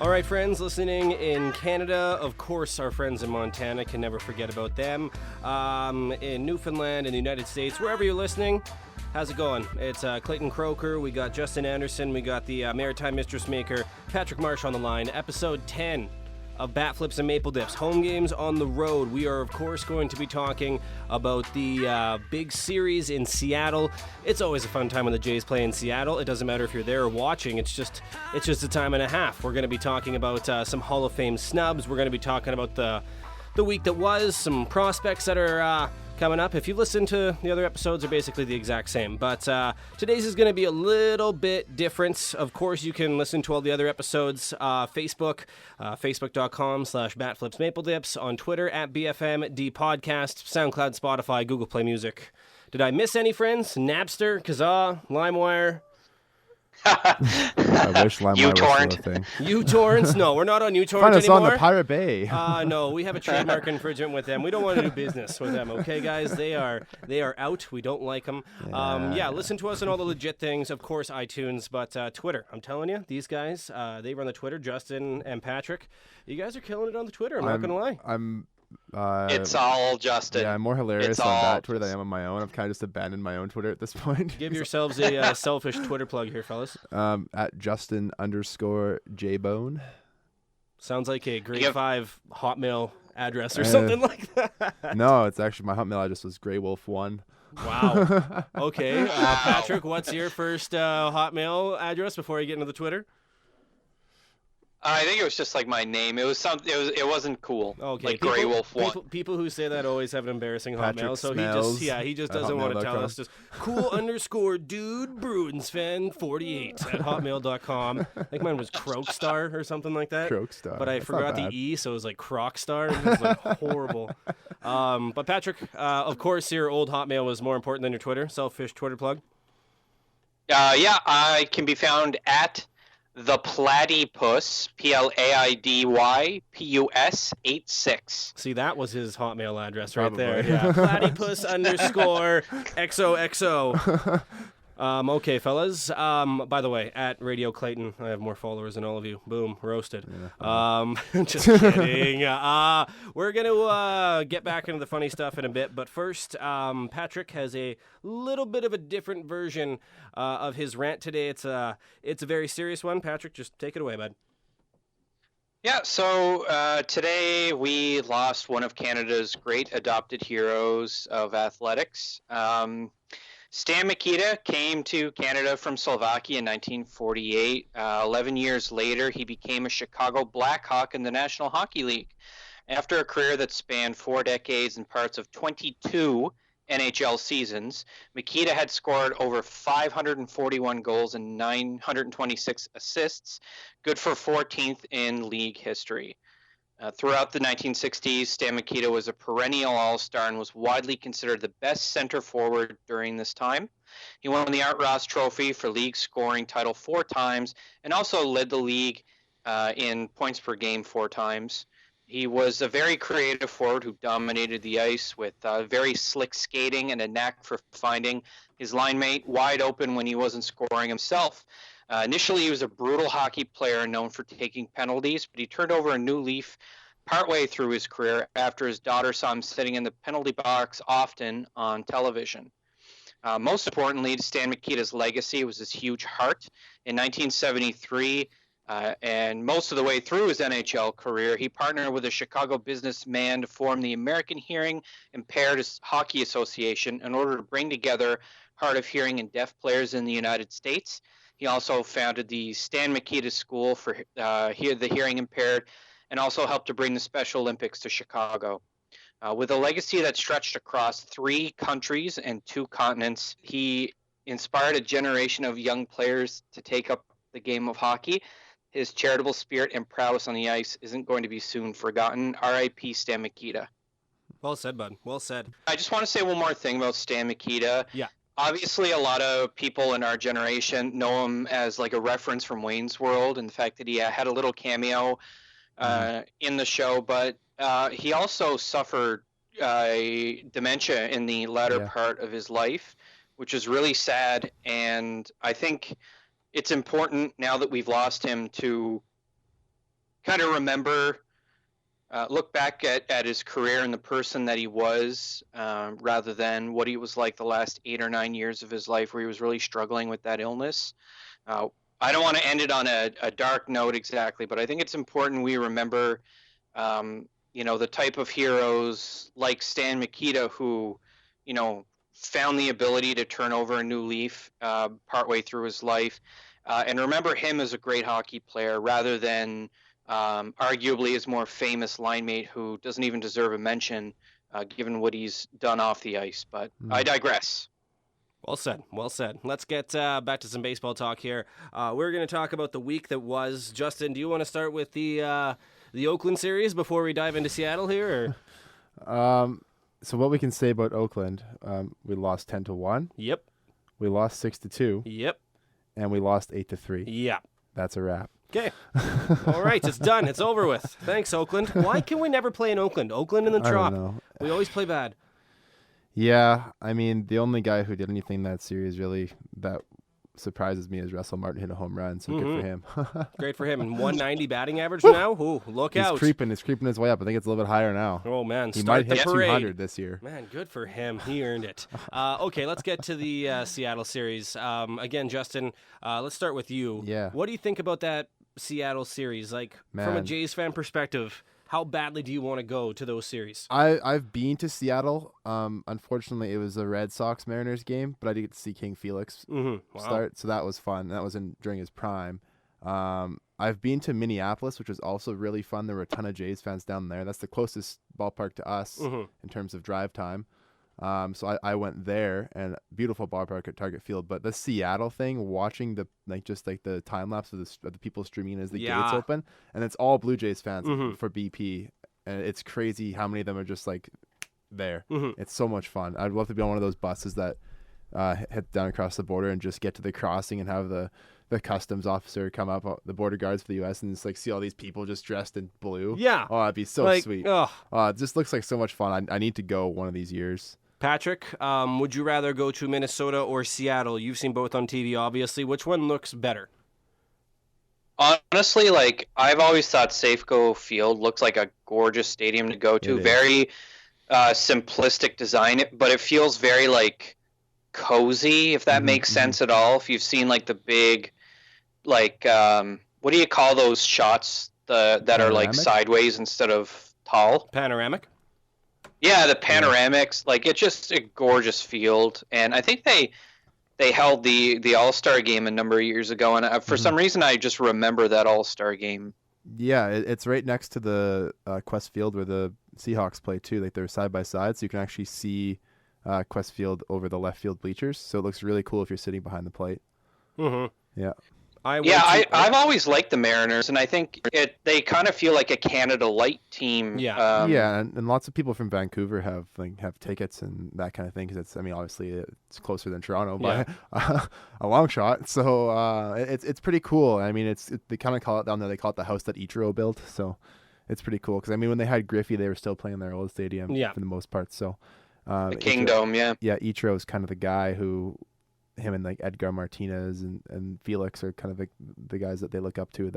All right, friends listening in Canada, of course, our friends in Montana, can never forget about them. In Newfoundland, in the United States, wherever you're listening, how's it going? It's Clayton Croker, we got Justin Anderson, we got the Maritime Mistress Maker, Patrick Marsh on the line, episode 10 of Bat Flips and Maple Dips, home games on the road. We are, of course, going to be talking about the big series in Seattle. It's always a fun time when the Jays play in Seattle. It doesn't matter if you're there or watching. It's just a time and a half. We're going to be talking about some Hall of Fame snubs. We're going to be talking about the week that was, some prospects that are coming up. If you listen to the other episodes, are basically the exact same. But today's is going to be a little bit different. Of course, you can listen to all the other episodes. Facebook, facebook.com/BatFlipsMapleDips. On Twitter, @BFMD Podcast. SoundCloud, Spotify, Google Play Music. Did I miss any, friends? Napster, Kazaa, LimeWire? I wish LimeWire was still a thing. uTorrents? No, we're not on uTorrents Find us anymore. on the Pirate Bay. No, we have a trademark infringement with them. We don't want to do business with them, okay, guys? They are out. We don't like them. Listen to us on all the legit things. Of course, iTunes, but Twitter. I'm telling you, these guys, they run the Twitter. Justin and Patrick, you guys are killing it on the Twitter. I'm not going to lie. It's all Justin. Yeah, I'm more hilarious on that Twitter than I am on my own. I've kind of just abandoned my own Twitter at this point. Give yourselves a selfish Twitter plug here, fellas. At Justin_Jbone. Sounds like a grade 5 Hotmail address or something like that. No, it's actually my Hotmail address was GrayWolf1. Wow. Okay, Patrick, what's your first Hotmail address before you get into the Twitter? I think it was just like my name. It was something. It wasn't cool. Okay. Like Grey Wolf One. People who say that always have an embarrassing Patrick Hotmail. So Smells he just doesn't want to tell us. Just cool_dude Bruins fan 48 at hotmail.com. I think mine was Croakstar or something like that. Croakstar. But I forgot the E, so it was like Crocstar. It was like horrible. But Patrick, of course, your old Hotmail was more important than your Twitter. Selfish Twitter plug. I can be found at the Platypus, PLAIDYPUS 86. See, that was his Hotmail address right there. Yeah, Platypus_XOXO. Okay, fellas. By the way, at Radio Clayton, I have more followers than all of you. Boom, roasted. Yeah. Just kidding. We're gonna get back into the funny stuff in a bit, but first, Patrick has a little bit of a different version of his rant today. It's a very serious one. Patrick, just take it away, bud. Yeah, so today we lost one of Canada's great adopted heroes of athletics. Stan Mikita came to Canada from Slovakia in 1948. 11 years later, he became a Chicago Blackhawk in the National Hockey League. After a career that spanned 4 decades and parts of 22 NHL seasons, Mikita had scored over 541 goals and 926 assists, good for 14th in league history. Throughout the 1960s, Stan Mikita was a perennial all-star and was widely considered the best center forward during this time. He won the Art Ross Trophy for league scoring title 4 times and also led the league in points per game 4 times. He was a very creative forward who dominated the ice with very slick skating and a knack for finding his line mate wide open when he wasn't scoring himself. Initially, he was a brutal hockey player known for taking penalties, but he turned over a new leaf partway through his career after his daughter saw him sitting in the penalty box often on television. Most importantly, to Stan Mikita's legacy was his huge heart. In 1973, and most of the way through his NHL career, he partnered with a Chicago businessman to form the American Hearing Impaired Hockey Association in order to bring together hard of hearing and deaf players in the United States. He also founded the Stan Mikita School for the hearing impaired and also helped to bring the Special Olympics to Chicago. With a legacy that stretched across 3 countries and 2 continents, he inspired a generation of young players to take up the game of hockey. His charitable spirit and prowess on the ice isn't going to be soon forgotten. R.I.P. Stan Mikita. Well said, bud. Well said. I just want to say one more thing about Stan Mikita. Yeah. Obviously, a lot of people in our generation know him as like a reference from Wayne's World and the fact that he had a little cameo in the show, but he also suffered dementia in the latter part of his life, which is really sad. And I think it's important now that we've lost him to kind of remember, look back at his career and the person that he was, rather than what he was like the last 8 or 9 years of his life, where he was really struggling with that illness. I don't want to end it on a dark note exactly, but I think it's important we remember, the type of heroes like Stan Mikita who, found the ability to turn over a new leaf partway through his life, and remember him as a great hockey player rather than arguably his more famous line mate who doesn't even deserve a mention given what he's done off the ice. But I digress. Well said. Well said. Let's get back to some baseball talk here. We're going to talk about the week that was. Justin, do you want to start with the Oakland series before we dive into Seattle here? So what we can say about Oakland, we lost 10-1. Yep. We lost 6-2. Yep. And we lost 8-3. Yeah. That's a wrap. Okay. All right, it's done. It's over with. Thanks, Oakland. Why can we never play in Oakland? Oakland in the Trop. I don't know. We always play bad. Yeah, I mean, the only guy who did anything in that series really that surprises me is Russell Martin hit a home run, so good for him. Great for him. And 190 batting average now? Ooh, look out. He's creeping his way up. I think it's a little bit higher now. Oh, man. He Start might hit the parade. 200 this year. Man, good for him. He earned it. Okay, let's get to the Seattle series. Again, Justin, let's start with you. Yeah. What do you think about that Seattle series? From a Jays fan perspective, how badly do you want to go to those series? I've been to Seattle. Unfortunately, it was a Red Sox Mariners game, but I did get to see King Felix start, so that was fun. That was during his prime. I've been to Minneapolis, which was also really fun. There were a ton of Jays fans down there. That's the closest ballpark to us in terms of drive time. So I went there, and beautiful ballpark at Target Field. But the Seattle thing, watching the time lapse of the people streaming as the gates open, and it's all Blue Jays fans for BP, and it's crazy how many of them are just there. It's so much fun. I'd love to be on one of those buses that head down across the border and just get to the crossing and have the customs officer come up, the border guards for the U.S., and just see all these people just dressed in blue. Yeah. Oh, it'd be so sweet. It just looks like so much fun. I need to go one of these years. Patrick, would you rather go to Minnesota or Seattle? You've seen both on TV, obviously. Which one looks better? Honestly, I've always thought Safeco Field looks like a gorgeous stadium to go to. Very simplistic design, but it feels very cozy, if that makes sense at all. If you've seen the big, what do you call those shots that are sideways instead of tall? Panoramic. Yeah, the panoramics, it's just a gorgeous field, and I think they held the All-Star game a number of years ago, and for some reason I just remember that All-Star game. Yeah, it's right next to the Quest Field where the Seahawks play too. They're side by side, so you can actually see Quest Field over the left field bleachers. So it looks really cool if you're sitting behind the plate. Yeah. I've always liked the Mariners, and I think they kind of feel like a Canada Light team. Yeah, and lots of people from Vancouver have tickets and that kind of thing, because obviously it's closer than Toronto by a long shot. So it's pretty cool. I mean, they kind of call it down there. They call it the house that Ichiro built. So it's pretty cool, because when they had Griffey, they were still playing their old stadium for the most part. So the Kingdom, Ichiro is kind of the guy who. Him and Edgar Martinez and Felix are kind of the guys that they look up to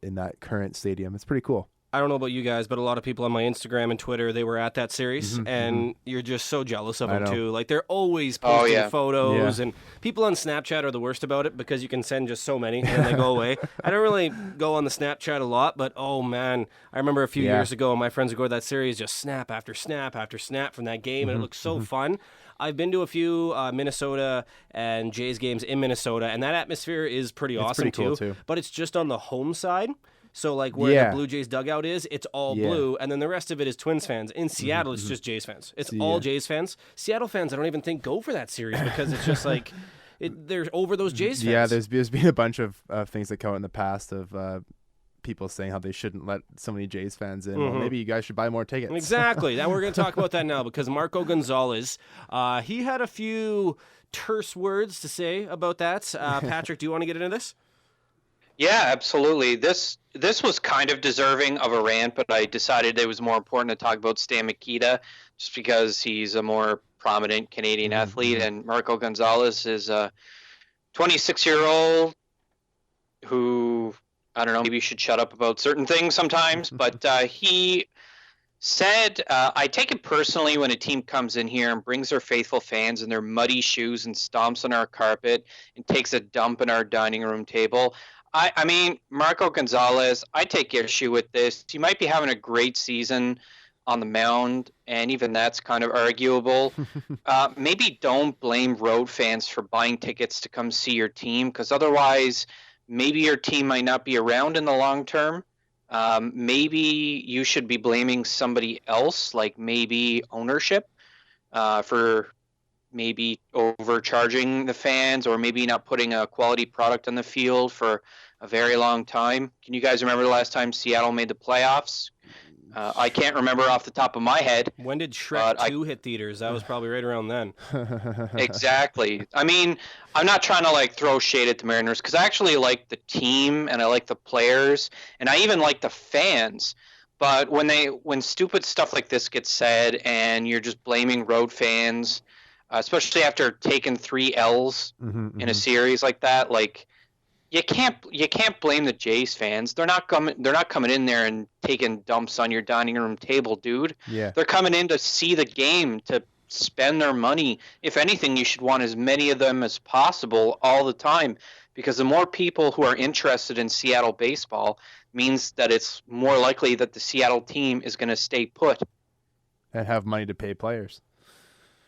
in that current stadium. It's pretty cool. I don't know about you guys, but a lot of people on my Instagram and Twitter, they were at that series, and you're just so jealous of them too. They're always posting photos, and people on Snapchat are the worst about it, because you can send just so many and they go away. I don't really go on the Snapchat a lot, but oh man, I remember a few years ago, my friends would go to that series, just snap after snap after snap from that game, and it looked so fun. I've been to a few Minnesota and Jays games in Minnesota, and that atmosphere is pretty awesome pretty cool too. But it's just on the home side. So where the Blue Jays dugout is, it's all blue, and then the rest of it is Twins fans. In Seattle, it's just Jays fans. It's all Jays fans. Seattle fans, I don't even think go for that series, because it's just they're over those Jays fans. Yeah, there's been a bunch of things that come out in the past of people saying how they shouldn't let so many Jays fans in. Well, maybe you guys should buy more tickets. Exactly. Now we're going to talk about that now, because Marco Gonzalez, he had a few terse words to say about that. Patrick, do you want to get into this? Yeah, absolutely. This was kind of deserving of a rant, but I decided it was more important to talk about Stan Mikita, just because he's a more prominent Canadian athlete, and Marco Gonzalez is a 26-year-old who I don't know, maybe you should shut up about certain things sometimes, but he said, I take it personally when a team comes in here and brings their faithful fans in their muddy shoes and stomps on our carpet and takes a dump in our dining room table. I mean, Marco Gonzalez, I take issue with this. He might be having a great season on the mound, and even that's kind of arguable. Maybe don't blame road fans for buying tickets to come see your team, because otherwise maybe your team might not be around in the long term. Maybe you should be blaming somebody else, like maybe ownership, for maybe overcharging the fans, or maybe not putting a quality product on the field for a very long time. Can you guys remember the last time Seattle made the playoffs? I can't remember off the top of my head. When did Shrek 2 hit theaters? That was probably right around then. Exactly. I mean, I'm not trying to like throw shade at the Mariners, because I actually like the team and I like the players and I even like the fans. But when stupid stuff like this gets said and you're just blaming road fans, especially after taking 3 L's in a series like that, like you can't blame the Jays fans. They're not coming in there and taking dumps on your dining room table, dude. Yeah. They're coming in to see the game, to spend their money. If anything, you should want as many of them as possible all the time, because the more people who are interested in Seattle baseball means that it's more likely that the Seattle team is going to stay put and have money to pay players.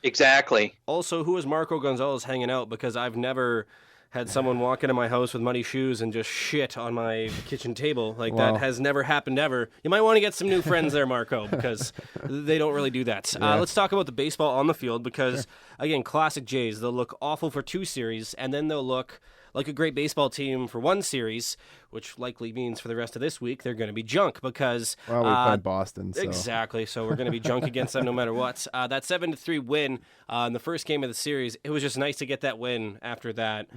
Exactly. Also, who is Marco Gonzalez hanging out? Because I've never had someone walk into my house with muddy shoes and just shit on my kitchen table. Like, that has never happened ever. You might want to get some new friends there, Marco, because they don't really do that. Yeah. Let's talk about the baseball on the field, because, again, classic Jays. They'll look awful for 2 series, and then they'll look like a great baseball team for 1 series, which likely means for the rest of this week they're going to be junk, because we played Boston. So. Exactly, so we're going to be junk against them no matter what. That 7-3 win in the first game of the series, it was just nice to get that win after that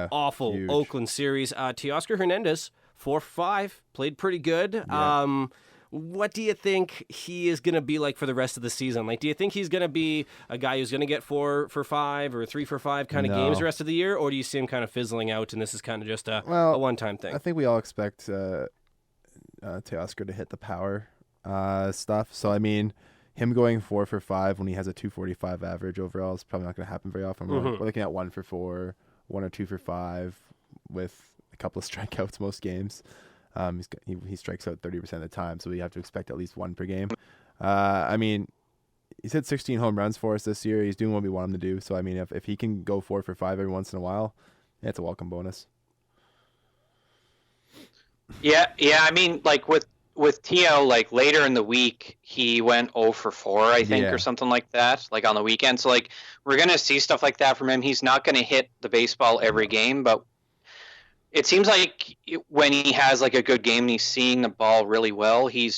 awful huge Oakland series. Teoscar Hernandez, 4-5, played pretty good. Yeah. What do you think he is going to be like for the rest of the season? Like, do you think he's going to be a guy who's going to get 4 for 5 or 3 for 5 kind of games the rest of the year, or do you see him kind of fizzling out and this is kind of just a one-time thing? I think we all expect Teoscar to hit the power stuff. So, I mean, him going 4 for 5 when he has a 245 average overall is probably not going to happen very often. We're looking at 1 for 4, 1 or 2 for 5 with a couple of strikeouts most games. He strikes out 30% of the time, so we have to expect at least 1 per game. I mean, he's hit 16 home runs for us this year. He's doing what we want him to do. So, I mean, if he can go 4 for 5 every once in a while, it's a welcome bonus. Yeah. I mean, like with Teo, like later in the week, he went 0 for 4, I think, or something like that, like on the weekend. So, like, we're going to see stuff like that from him. He's not going to hit the baseball every game, but it seems like when he has like a good game and he's seeing the ball really well, he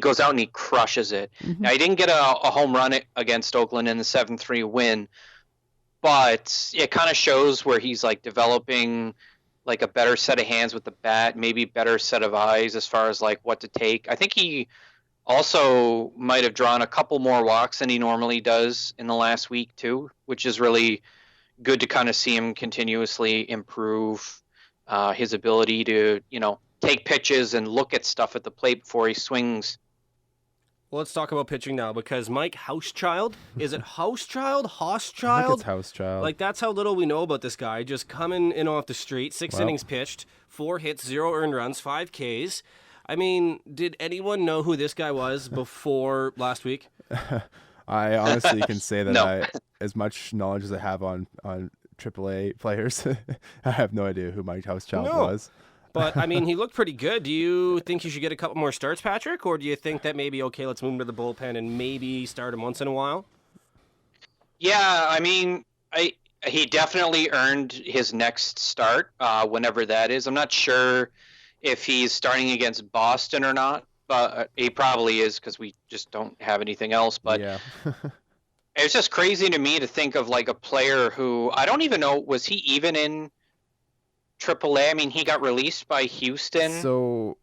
goes out and he crushes it. Now, he didn't get a home run against Oakland in the 7-3 win, but it kind of shows where he's like developing like a better set of hands with the bat, maybe better set of eyes as far as like what to take. I think he also might have drawn a couple more walks than he normally does in the last week too, which is really good to kind of see him continuously improve his ability to, take pitches and look at stuff at the plate before he swings. Well, let's talk about pitching now, because Mike Hauschild, is it Hauschild? Hauschild? I think it's Hauschild. Like, that's how little we know about this guy. Just coming in off the street, 6 innings pitched, 4 hits, 0 earned runs, 5 Ks. I mean, did anyone know who this guy was before last week? I honestly can say that as much knowledge as I have on AAA players, I have no idea who Mike Hauschild was. But, I mean, he looked pretty good. Do you think he should get a couple more starts, Patrick? Or do you think that maybe, okay, let's move him to the bullpen and maybe start him once in a while? Yeah, I mean, he definitely earned his next start, whenever that is. I'm not sure if he's starting against Boston or not, but he probably is because we just don't have anything else. But yeah. It's just crazy to me to think of like a player who, I don't even know, was he even in AAA? I mean, he got released by Houston. So,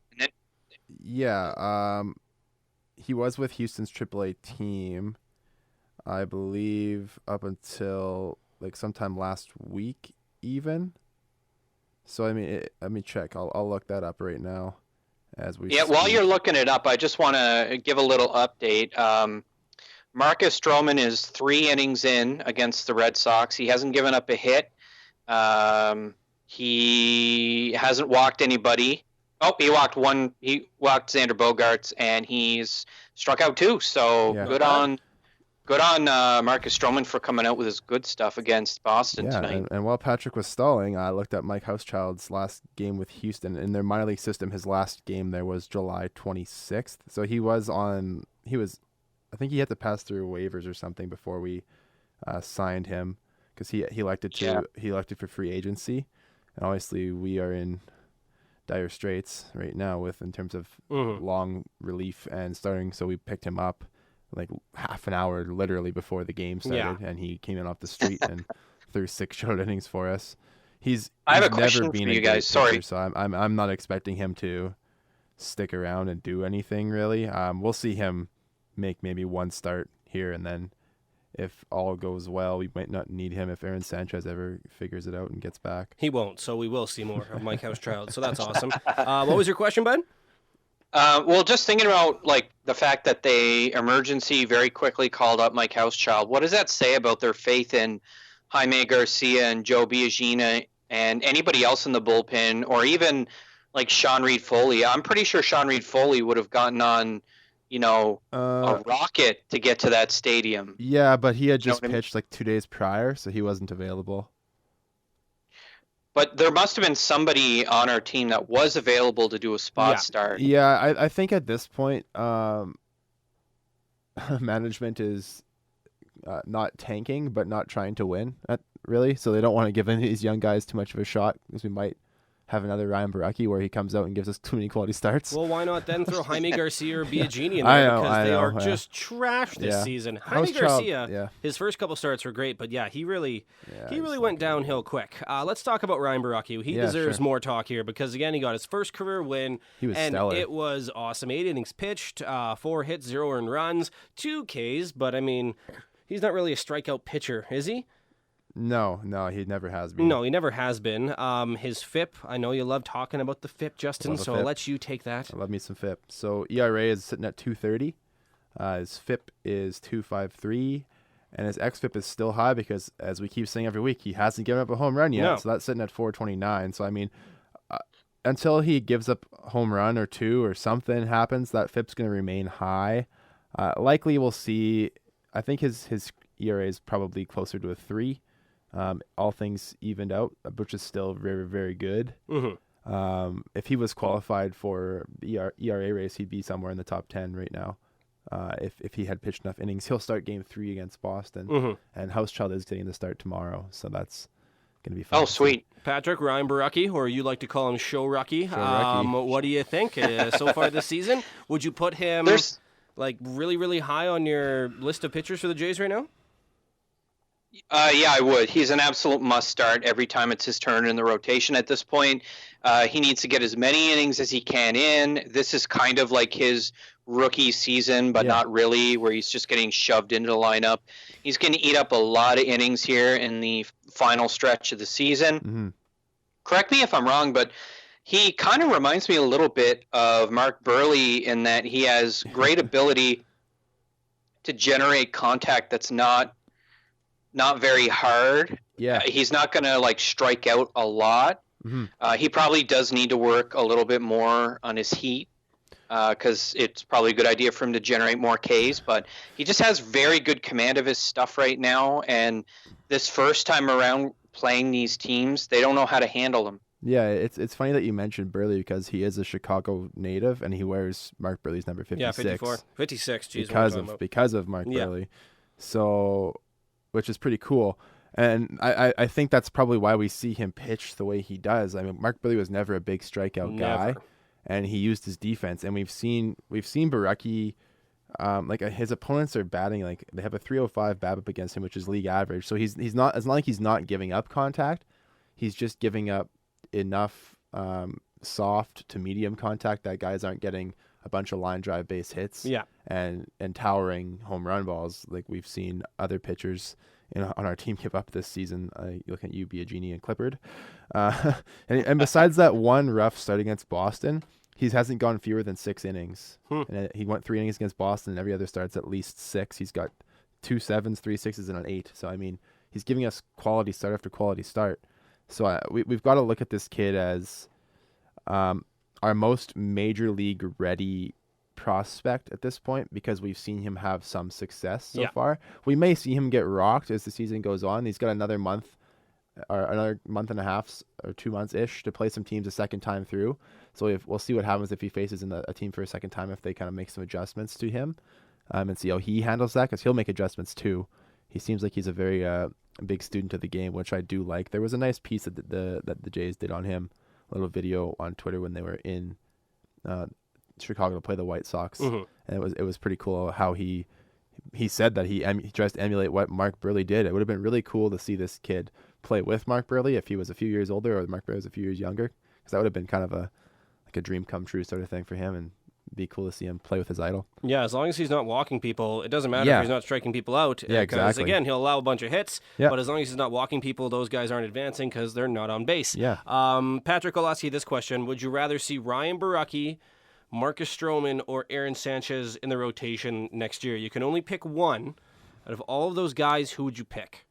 he was with Houston's AAA team, I believe, up until like sometime last week even. So let me check. I'll look that up right now as we. Yeah, speak. while you're looking it up, I just want to give a little update. Marcus Stroman is 3 innings in against the Red Sox. He hasn't given up a hit. He hasn't walked anybody. Oh, he walked one. He walked Xander Bogaerts, and he's struck out 2. So good on Marcus Stroman for coming out with his good stuff against Boston tonight. And while Patrick was stalling, I looked at Mike Houschild's last game with Houston. In their minor league system, his last game there was July 26th. So I think he had to pass through waivers or something before we signed him because he elected for free agency. And obviously we are in dire straits right now in terms of long relief and starting. So we picked him up like half an hour literally before the game started, and he came in off the street and threw 6 short innings for us. I have a never question been for a you great guys. Sorry, pitcher, so I'm not expecting him to stick around and do anything really. We'll see him make maybe one start here, and then if all goes well, we might not need him if Aaron Sanchez ever figures it out and gets back. He won't, so we will see more of Mike Houschildt. So that's awesome. What was your question, bud? Well, just thinking about like the fact that they emergency very quickly called up Mike Houschildt. What does that say about their faith in Jaime Garcia and Joe Biagina and anybody else in the bullpen, or even like Sean Reed-Foley? I'm pretty sure Sean Reed-Foley would have gotten on, a rocket to get to that stadium. Yeah, but he had just pitched like 2 days prior, so he wasn't available. But there must have been somebody on our team that was available to do a spot start. Yeah, I think at this point, management is not tanking, but not trying to win, really. So they don't want to give these young guys too much of a shot because we might have another Ryan Baracchi where he comes out and gives us too many quality starts. Well, why not then throw Jaime Garcia or Biagini in there? Because they are just trash this season. Jaime Garcia, his first couple starts were great, but he really went downhill quick. Let's talk about Ryan Baracchi. He deserves more talk here because, again, he got his first career win. He was stellar. It was awesome. 8 innings pitched, 4 hits, 0 earned runs, 2 Ks, but, I mean, he's not really a strikeout pitcher, is he? No, he never has been. No, he never has been. His FIP, I know you love talking about the FIP, Justin, so I'll let you take that. I love me some FIP. So ERA is sitting at 2.30. His FIP is 2.53, and his xFIP is still high because, as we keep saying every week, he hasn't given up a home run yet. No. So that's sitting at 4.29. So, I mean, until he gives up a home run or 2 or something happens, that FIP's going to remain high. Likely we'll see, I think his ERA is probably closer to a 3. All things evened out, which is still very, very good. Mm-hmm. If he was qualified for the ERA race, he'd be somewhere in the top 10 right now. If he had pitched enough innings, he'll start game 3 against Boston, and Houschildt is getting the start tomorrow, so that's going to be fun. Oh, sweet. Patrick, Ryan Baracchi, or you like to call him Show Rucky. What do you think so far this season? Would you put him really, really high on your list of pitchers for the Jays right now? Yeah, I would. He's an absolute must start every time it's his turn in the rotation at this point. He needs to get as many innings as he can in. This is kind of like his rookie season, but not really, where he's just getting shoved into the lineup. He's going to eat up a lot of innings here in the final stretch of the season. Mm-hmm. Correct me if I'm wrong, but he kind of reminds me a little bit of Mark Burley in that he has great ability to generate contact that's not very hard. Yeah. He's not going to strike out a lot. Mm-hmm. He probably does need to work a little bit more on his heat because it's probably a good idea for him to generate more Ks, but he just has very good command of his stuff right now. And this first time around playing these teams, they don't know how to handle him. Yeah, it's funny that you mentioned Burley because he is a Chicago native and he wears Mark Burley's number 56. Yeah, 54. 56, geez. Because of Mark Burley. So, which is pretty cool. And I think that's probably why we see him pitch the way he does. I mean, Mark Burley was never a big strikeout guy, and he used his defense. And we've seen Baracchi, his opponents are batting they have a 305 BABIP against him, which is league average. So it's not like he's not giving up contact. He's just giving up enough soft to medium contact that guys aren't getting a bunch of line drive base hits and towering home run balls like we've seen other pitchers on our team give up this season. You look at you, Biagini and Clippard. And besides that one rough start against Boston, he hasn't gone fewer than 6 innings. And he went 3 innings against Boston, and every other start's at least 6. He's got 2 7s, 3 6s, and an 8. So, I mean, he's giving us quality start after quality start. So we've got to look at this kid as our most major league ready prospect at this point, because we've seen him have some success so far. We may see him get rocked as the season goes on. He's got another month and a half or 2 months ish to play some teams a second time through. So we'll see what happens if he faces a team for a second time, if they kind of make some adjustments to him, and see how he handles that, because he'll make adjustments too. He seems like he's a very big student of the game, which I do like. There was a nice piece that the Jays did on him, a little video on Twitter when they were in Chicago to play the White Sox, and it was pretty cool how he said that he tries to emulate what Mark Burley did. It would have been really cool to see this kid play with Mark Burley if he was a few years older, or Mark Burley was a few years younger, because that would have been kind of a dream come true sort of thing for him, and be cool to see him play with his idol. Yeah, as long as he's not walking people, it doesn't matter if he's not striking people out. Yeah, because exactly. again, he'll allow a bunch of hits, but as long as he's not walking people, those guys aren't advancing because they're not on base. Yeah. Patrick, I'll ask you this question: would you rather see Ryan Borucki, Marcus Stroman, or Aaron Sanchez in the rotation next year? You can only pick one. Out of all of those guys, who would you pick?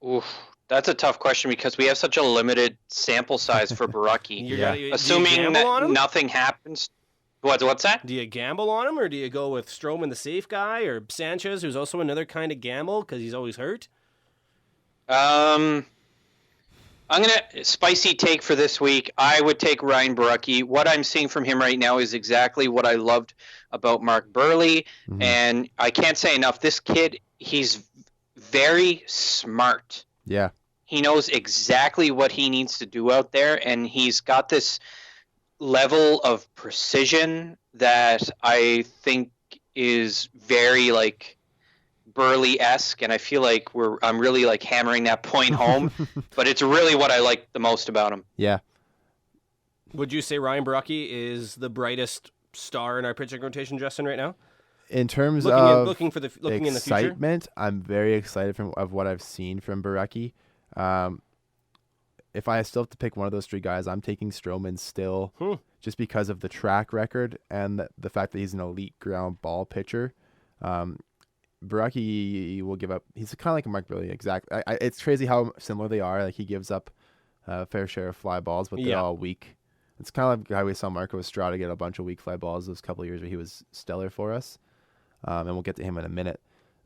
Oof, that's a tough question because we have such a limited sample size for Borucki. Assuming that nothing happens. What's that? Do you gamble on him, or do you go with Stroman, the safe guy, or Sanchez, who's also another kind of gamble because he's always hurt? I'm gonna spicy take for this week. I would take Ryan Borucki. What I'm seeing from him right now is exactly what I loved about Mark Burley, and I can't say enough. This kid, he's very smart. Yeah, he knows exactly what he needs to do out there, and he's got this level of precision that I think is very like Burley-esque, and I feel like I'm really like hammering that point home, but it's really what I like the most about him. Yeah. Would you say Ryan Borucki is the brightest star in our pitching rotation, Justin, right now? In terms looking of in the excitement, I'm very excited of what I've seen from Borucki. If I still have to pick one of those 3 guys, I'm taking Stroman still, just because of the track record and the fact that he's an elite ground ball pitcher. Borucki will give up. He's kind of like a Mark Burley. Exactly. It's crazy how similar they are. Like, he gives up a fair share of fly balls, but they're all weak. It's kind of like how we saw Marco Estrada get a bunch of weak fly balls those couple of years where he was stellar for us. And we'll get to him in a minute.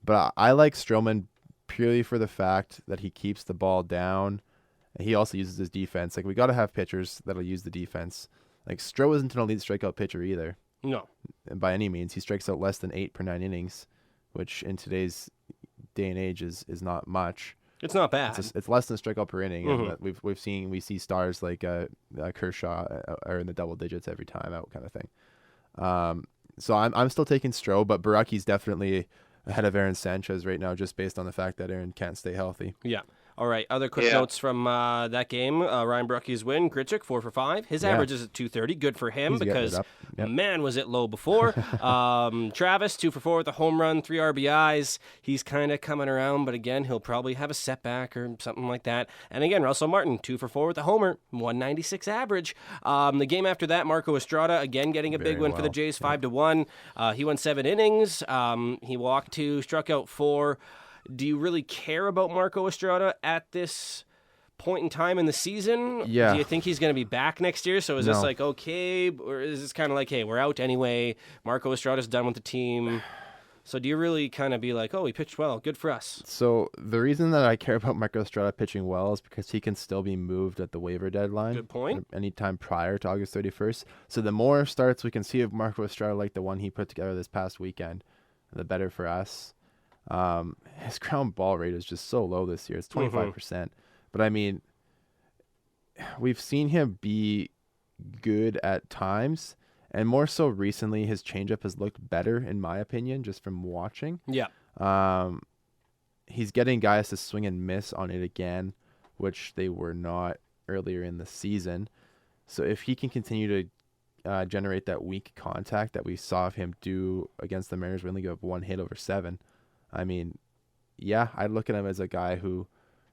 But I like Stroman purely for the fact that he keeps the ball down. And he also uses his defense. Like, we got to have pitchers that'll use the defense. Like, Stroh isn't an elite strikeout pitcher either. No. And by any means. He strikes out less than 8 per 9 innings, which in today's day and age is not much. It's not bad. It's less than a strikeout per inning. And we see stars like Kershaw are in the double digits every time out, kind of thing. So I'm still taking Stroh, but Borucki's definitely ahead of Aaron Sanchez right now, just based on the fact that Aaron can't stay healthy. Yeah. All right, other quick notes from that game. Ryan Borucki's win. Grichuk, 4 for 5. His average is at 230. Good for him because, man, was it low before. Travis, 2 for 4 with a home run, 3 RBIs. He's kind of coming around, but again, he'll probably have a setback or something like that. And again, Russell Martin, 2 for 4 with a homer, 196 average. The game after that, Marco Estrada, again getting a big win for the Jays, 5-1. He went 7 innings. He walked 2, struck out 4. Do you really care about Marco Estrada at this point in time in the season? Yeah. Do you think he's going to be back next year? So is this like, okay, or is this kind of like, hey, we're out anyway, Marco Estrada's done with the team? So do you really kind of be like, oh, he pitched well, good for us? So the reason that I care about Marco Estrada pitching well is because he can still be moved at the waiver deadline. Good point. Anytime prior to August 31st. So the more starts we can see of Marco Estrada like the one he put together this past weekend, the better for us. His ground ball rate is just so low this year. It's 25%. But I mean, we've seen him be good at times, and more so recently, his changeup has looked better, in my opinion, just from watching. Yeah. He's getting guys to swing and miss on it again, which they were not earlier in the season. So if he can continue to generate that weak contact that we saw of him do against the Mariners, we only give up 1 hit over 7. I mean, yeah, I'd look at him as a guy who,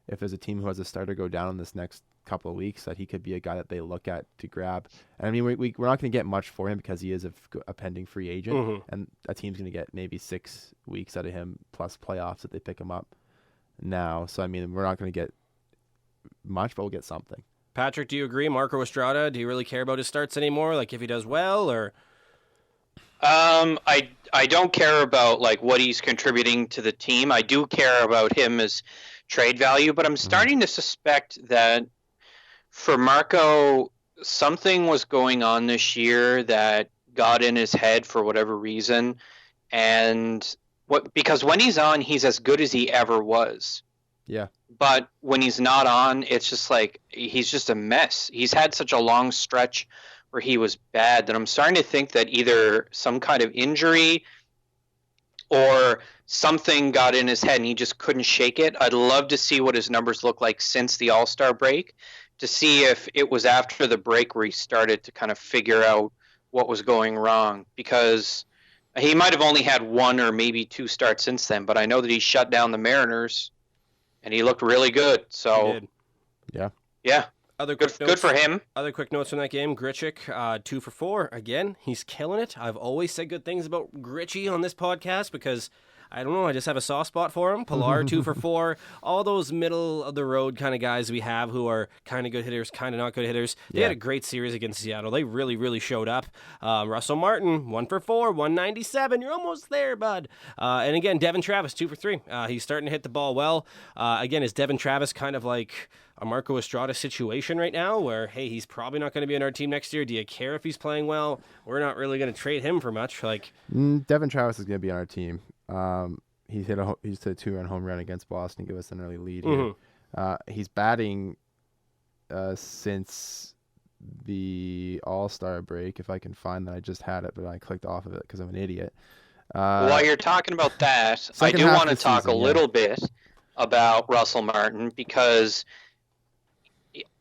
if there's a team who has a starter go down in this next couple of weeks, that he could be a guy that they look at to grab. And I mean, we're not going to get much for him because he is a pending free agent, and a team's going to get maybe 6 weeks out of him plus playoffs if they pick him up now. So I mean, we're not going to get much, but we'll get something. Patrick, do you agree? Marco Estrada, do you really care about his starts anymore? Like if he does well, or? I don't care about like what he's contributing to the team. I do care about him as trade value, but I'm starting to suspect that for Marco, something was going on this year that got in his head for whatever reason, and because when he's on, he's as good as he ever was. Yeah. But when he's not on, it's just like he's just a mess. He's had such a long stretch where he was bad that I'm starting to think that either some kind of injury or something got in his head and he just couldn't shake it. I'd love to see what his numbers look like since the All-Star break, to see if it was after the break where he started to kind of figure out what was going wrong, because he might have only had 1 or maybe 2 starts since then, but I know that he shut down the Mariners and he looked really good. So He did. Yeah. Other good for him. Other quick notes from that game. Grichuk, 2 for 4. Again, he's killing it. I've always said good things about Gritchy on this podcast because, I don't know, I just have a soft spot for him. Pilar, 2 for 4. All those middle-of-the-road kind of guys we have who are kind of good hitters, kind of not good hitters. They had a great series against Seattle. They really, really showed up. Russell Martin, 1 for 4, 197. You're almost there, bud. And again, Devin Travis, 2 for 3. He's starting to hit the ball well. Again, is Devin Travis kind of like a Marco Estrada situation right now where, hey, he's probably not going to be on our team next year? Do you care if he's playing well? We're not really going to trade him for much. Devin Travis is going to be on our team. He hit a 2-run home run against Boston to give us an early lead here. He's batting since the All-Star break, if I can find that. I just had it, but I clicked off of it because I'm an idiot. While you're talking about that, I do want to talk a little bit about Russell Martin, because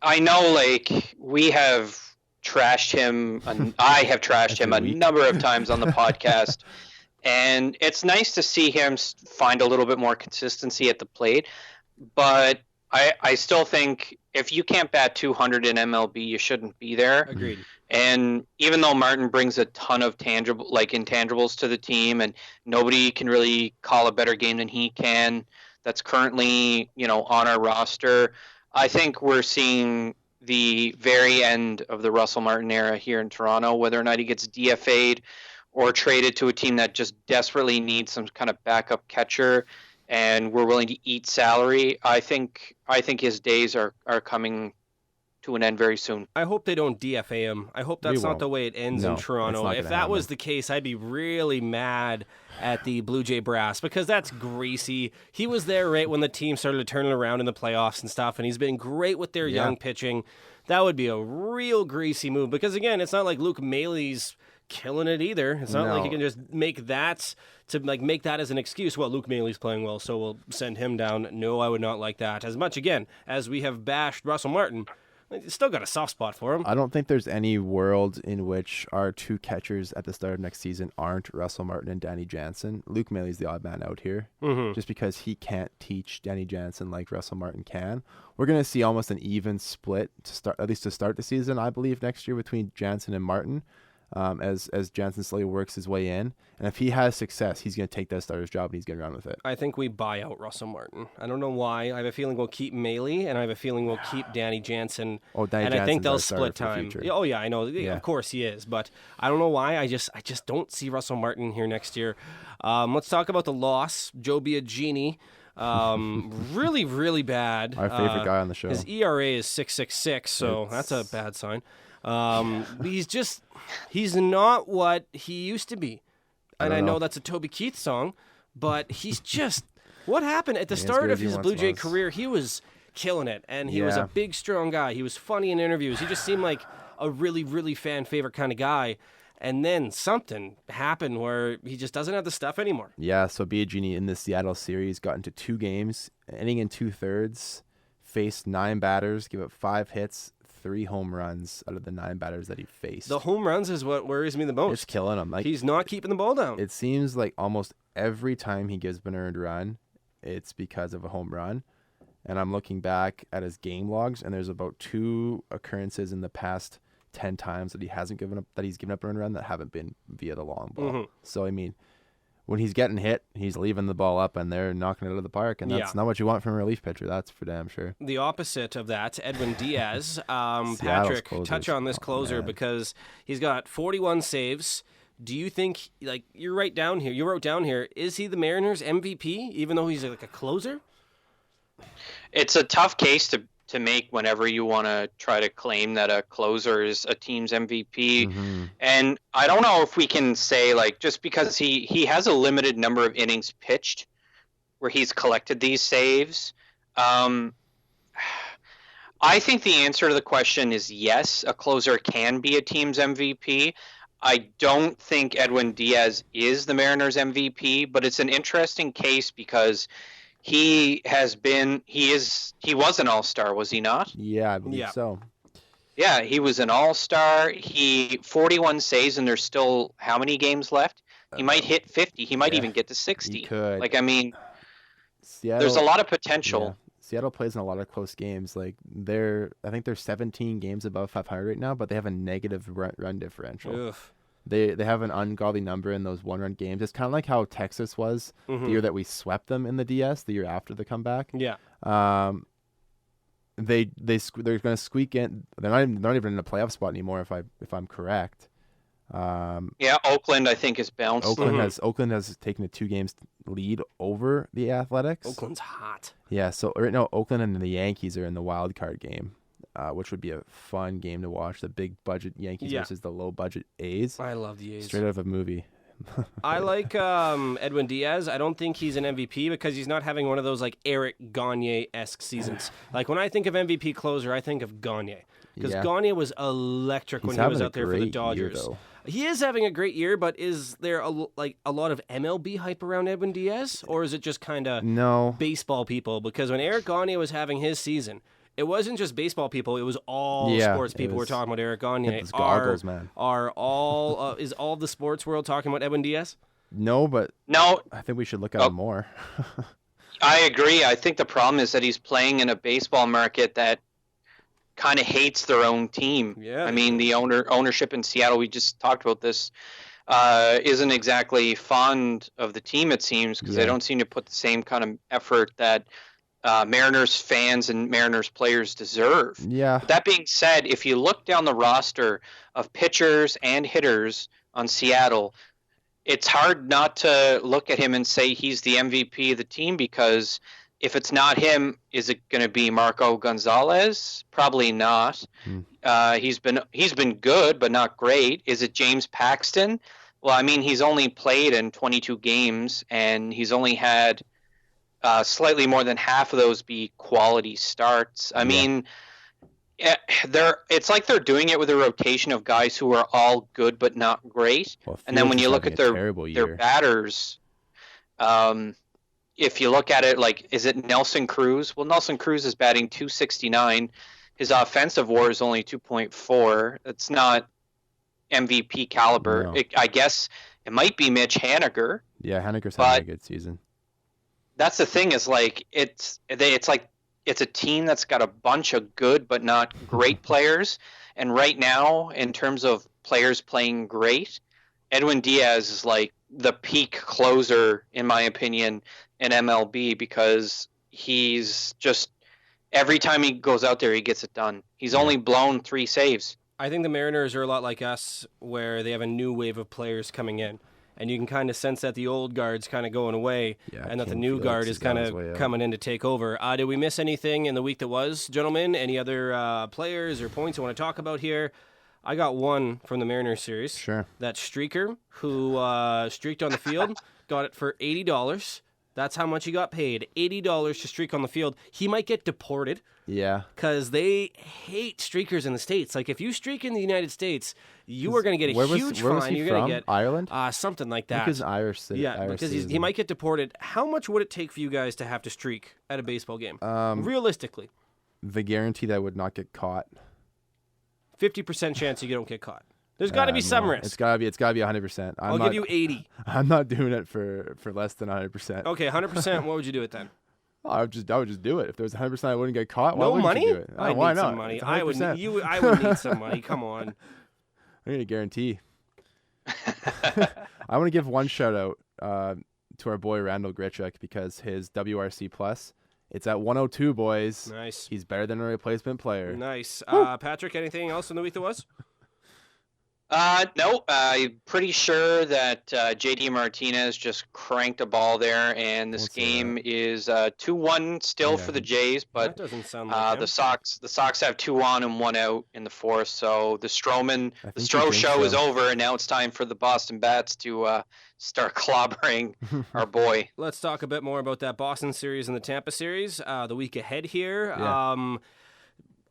I know, like, we have trashed him, and I have trashed him a number of times on the podcast, and it's nice to see him find a little bit more consistency at the plate, but I still think if you can't bat 200 in MLB, you shouldn't be there. Agreed. And even though Martin brings a ton of intangibles to the team, and nobody can really call a better game than he can, that's currently, on our roster, I think we're seeing the very end of the Russell Martin era here in Toronto. Whether or not he gets DFA'd or traded to a team that just desperately needs some kind of backup catcher and we're willing to eat salary, I think his days are coming to an end very soon. I hope they don't DFA him. I hope that's not the way it ends in Toronto. If that was the case, I'd be really mad at the Blue Jay brass, because that's greasy. He was there right when the team started to turn it around in the playoffs and stuff, and he's been great with their young pitching. That would be a real greasy move, because again, it's not like Luke Mailey's killing it either. It's not like you can just make that as an excuse. Well, Luke Mailey's playing well, so we'll send him down. No, I would not like that. As much, again, as we have bashed Russell Martin, still got a soft spot for him. I don't think there's any world in which our 2 catchers at the start of next season aren't Russell Martin and Danny Jansen. Luke Mailey's the odd man out here, just because he can't teach Danny Jansen like Russell Martin can. We're going to see almost an even split at least to start the season, I believe, next year between Jansen and Martin. As Jansen slowly works his way in. And if he has success, he's going to take that starter's job and he's going to run with it. I think we buy out Russell Martin. I don't know why. I have a feeling we'll keep Mailey, and I have a feeling we'll keep Danny Jansen. And I think they'll split time. Oh, yeah, I know. Yeah. Of course he is. But I don't know why. I just don't see Russell Martin here next year. Let's talk about the loss. Joe Biagini. Really, really bad. Our favorite guy on the show. His ERA is 6.66, so that's a bad sign. He's not what he used to be. And I know that's a Toby Keith song, but he's just, what happened at the start of his Blue Jay career? He was killing it, and he was a big, strong guy. He was funny in interviews. He just seemed like a really, really fan favorite kind of guy. And then something happened where he just doesn't have the stuff anymore. Yeah, so Biagini in the Seattle series got into 2 games, inning in 2/3, faced 9 batters, gave up 5 hits, 3 home runs out of the 9 batters that he faced. The home runs is what worries me the most. It's killing him. He's not keeping the ball down. It seems like almost every time he gives an earned run, it's because of a home run. And I'm looking back at his game logs, and there's about 2 occurrences in the past 10 times that he's given up a run that haven't been via the long ball. Mm-hmm. So I mean, when he's getting hit, he's leaving the ball up, and they're knocking it out of the park, and that's not what you want from a relief pitcher. That's for damn sure. The opposite of that, Edwin Diaz. Patrick, touch on this closer because he's got 41 saves. Do you think, like you wrote down here, is he the Mariners MVP, even though he's like a closer? It's a tough case to make whenever you want to try to claim that a closer is a team's MVP. Mm-hmm. And I don't know if we can say, like, just because he has a limited number of innings pitched where he's collected these saves. I think the answer to the question is yes, a closer can be a team's MVP. I don't think Edwin Diaz is the Mariners MVP, but it's an interesting case because he was an all-star, was he not? Yeah, I believe so. Yeah, he was an all-star. 41 saves, and there's still how many games left? He might hit 50. He might even get to 60. He could. Like, I mean, Seattle, there's a lot of potential. Yeah. Seattle plays in a lot of close games. Like I think they're 17 games above 500 right now, but they have a negative run differential. Oof. They have an ungodly number in those 1-run games. It's kind of like how Texas was the year that we swept them in the DS, the year after the comeback. Yeah. They're going to squeak in. They're not even in a playoff spot anymore, if I'm correct. Yeah, Oakland I think is bounced. Oakland has taken a 2 games lead over the Athletics. Oakland's hot. Yeah, so right now Oakland and the Yankees are in the wild card game, which would be a fun game to watch. The big budget Yankees versus the low budget A's. I love the A's. Straight out of a movie. I like Edwin Diaz. I don't think he's an MVP because he's not having one of those like Eric Gagne-esque seasons. Like when I think of MVP closer, I think of Gagne. Because Gagne was electric when he was out there for the Dodgers. He is having a great year, but is there a lot of MLB hype around Edwin Diaz? Or is it just kind of baseball people? Because when Eric Gagne was having his season, it wasn't just baseball people; it was all sports people were talking about Eric Gagne. Goggles, man. Is all the sports world talking about Edwin Diaz? No, but I think we should look at him more. I agree. I think the problem is that he's playing in a baseball market that kind of hates their own team. Yeah. I mean, the ownership in Seattle, we just talked about this, isn't exactly fond of the team, it seems, because they don't seem to put the same kind of effort that Mariners fans and Mariners players deserve. Yeah. That being said, if you look down the roster of pitchers and hitters on Seattle, it's hard not to look at him and say he's the MVP of the team, because if it's not him, is it going to be Marco Gonzalez? Probably not. He's been good, but not great. Is it James Paxton? Well, I mean, he's only played in 22 games, and he's only had slightly more than half of those be quality starts. I mean, it's like they're doing it with a rotation of guys who are all good but not great. Well, and then when you look at their batters, if you look at it, like, is it Nelson Cruz? Well, Nelson Cruz is batting .269. His offensive WAR is only 2.4. It's not MVP caliber. No. I guess it might be Mitch Haniger. Yeah, Haniger's having a good season. That's the thing, is like it's a team that's got a bunch of good but not great players. And right now, in terms of players playing great, Edwin Diaz is like the peak closer, in my opinion, in MLB, because he's just, every time he goes out there, he gets it done. He's only blown 3 saves. I think the Mariners are a lot like us, where they have a new wave of players coming in. And you can kind of sense that the old guard's kind of going away, and that the new guard is kind of coming in to take over. Did we miss anything in the week that was, gentlemen? Any other players or points you want to talk about here? I got one from the Mariners series. Sure. That streaker who streaked on the field, got it for $80. That's how much he got paid. $80 to streak on the field. He might get deported. Yeah. Because they hate streakers in the States. Like, if you streak in the United States, you are going to get a huge fine. Where was he You're from? going to get Ireland? Something like that. Because Irish citizen. Yeah, because he might get deported. How much would it take for you guys to have to streak at a baseball game? Realistically. The guarantee that I would not get caught. 50% chance you don't get caught. There's got to be some No, risk. It's gotta be 100%. I'll give you 80. I'm not doing it for less than 100%. Okay, 100%. What would you do it then? I would just do it. If there was 100%, I wouldn't get caught. Why No wouldn't money? you do it? I why need not? some money. It's I would 100%. I would need some money. Come on. I need a guarantee. I want to give one shout out to our boy Randall Grichuk because his WRC plus, it's at 102, boys. Nice. He's better than a replacement player. Nice. Patrick, anything else in the week that was? No, I'm pretty sure that JD Martinez just cranked a ball there, and this game is 2-1 still for the Jays. But that doesn't sound like the Sox have 2 on and 1 out in the fourth. So the Stroh show is over, and now it's time for the Boston Bats to start clobbering our boy. Let's talk a bit more about that Boston series and the Tampa series. The week ahead here. Yeah.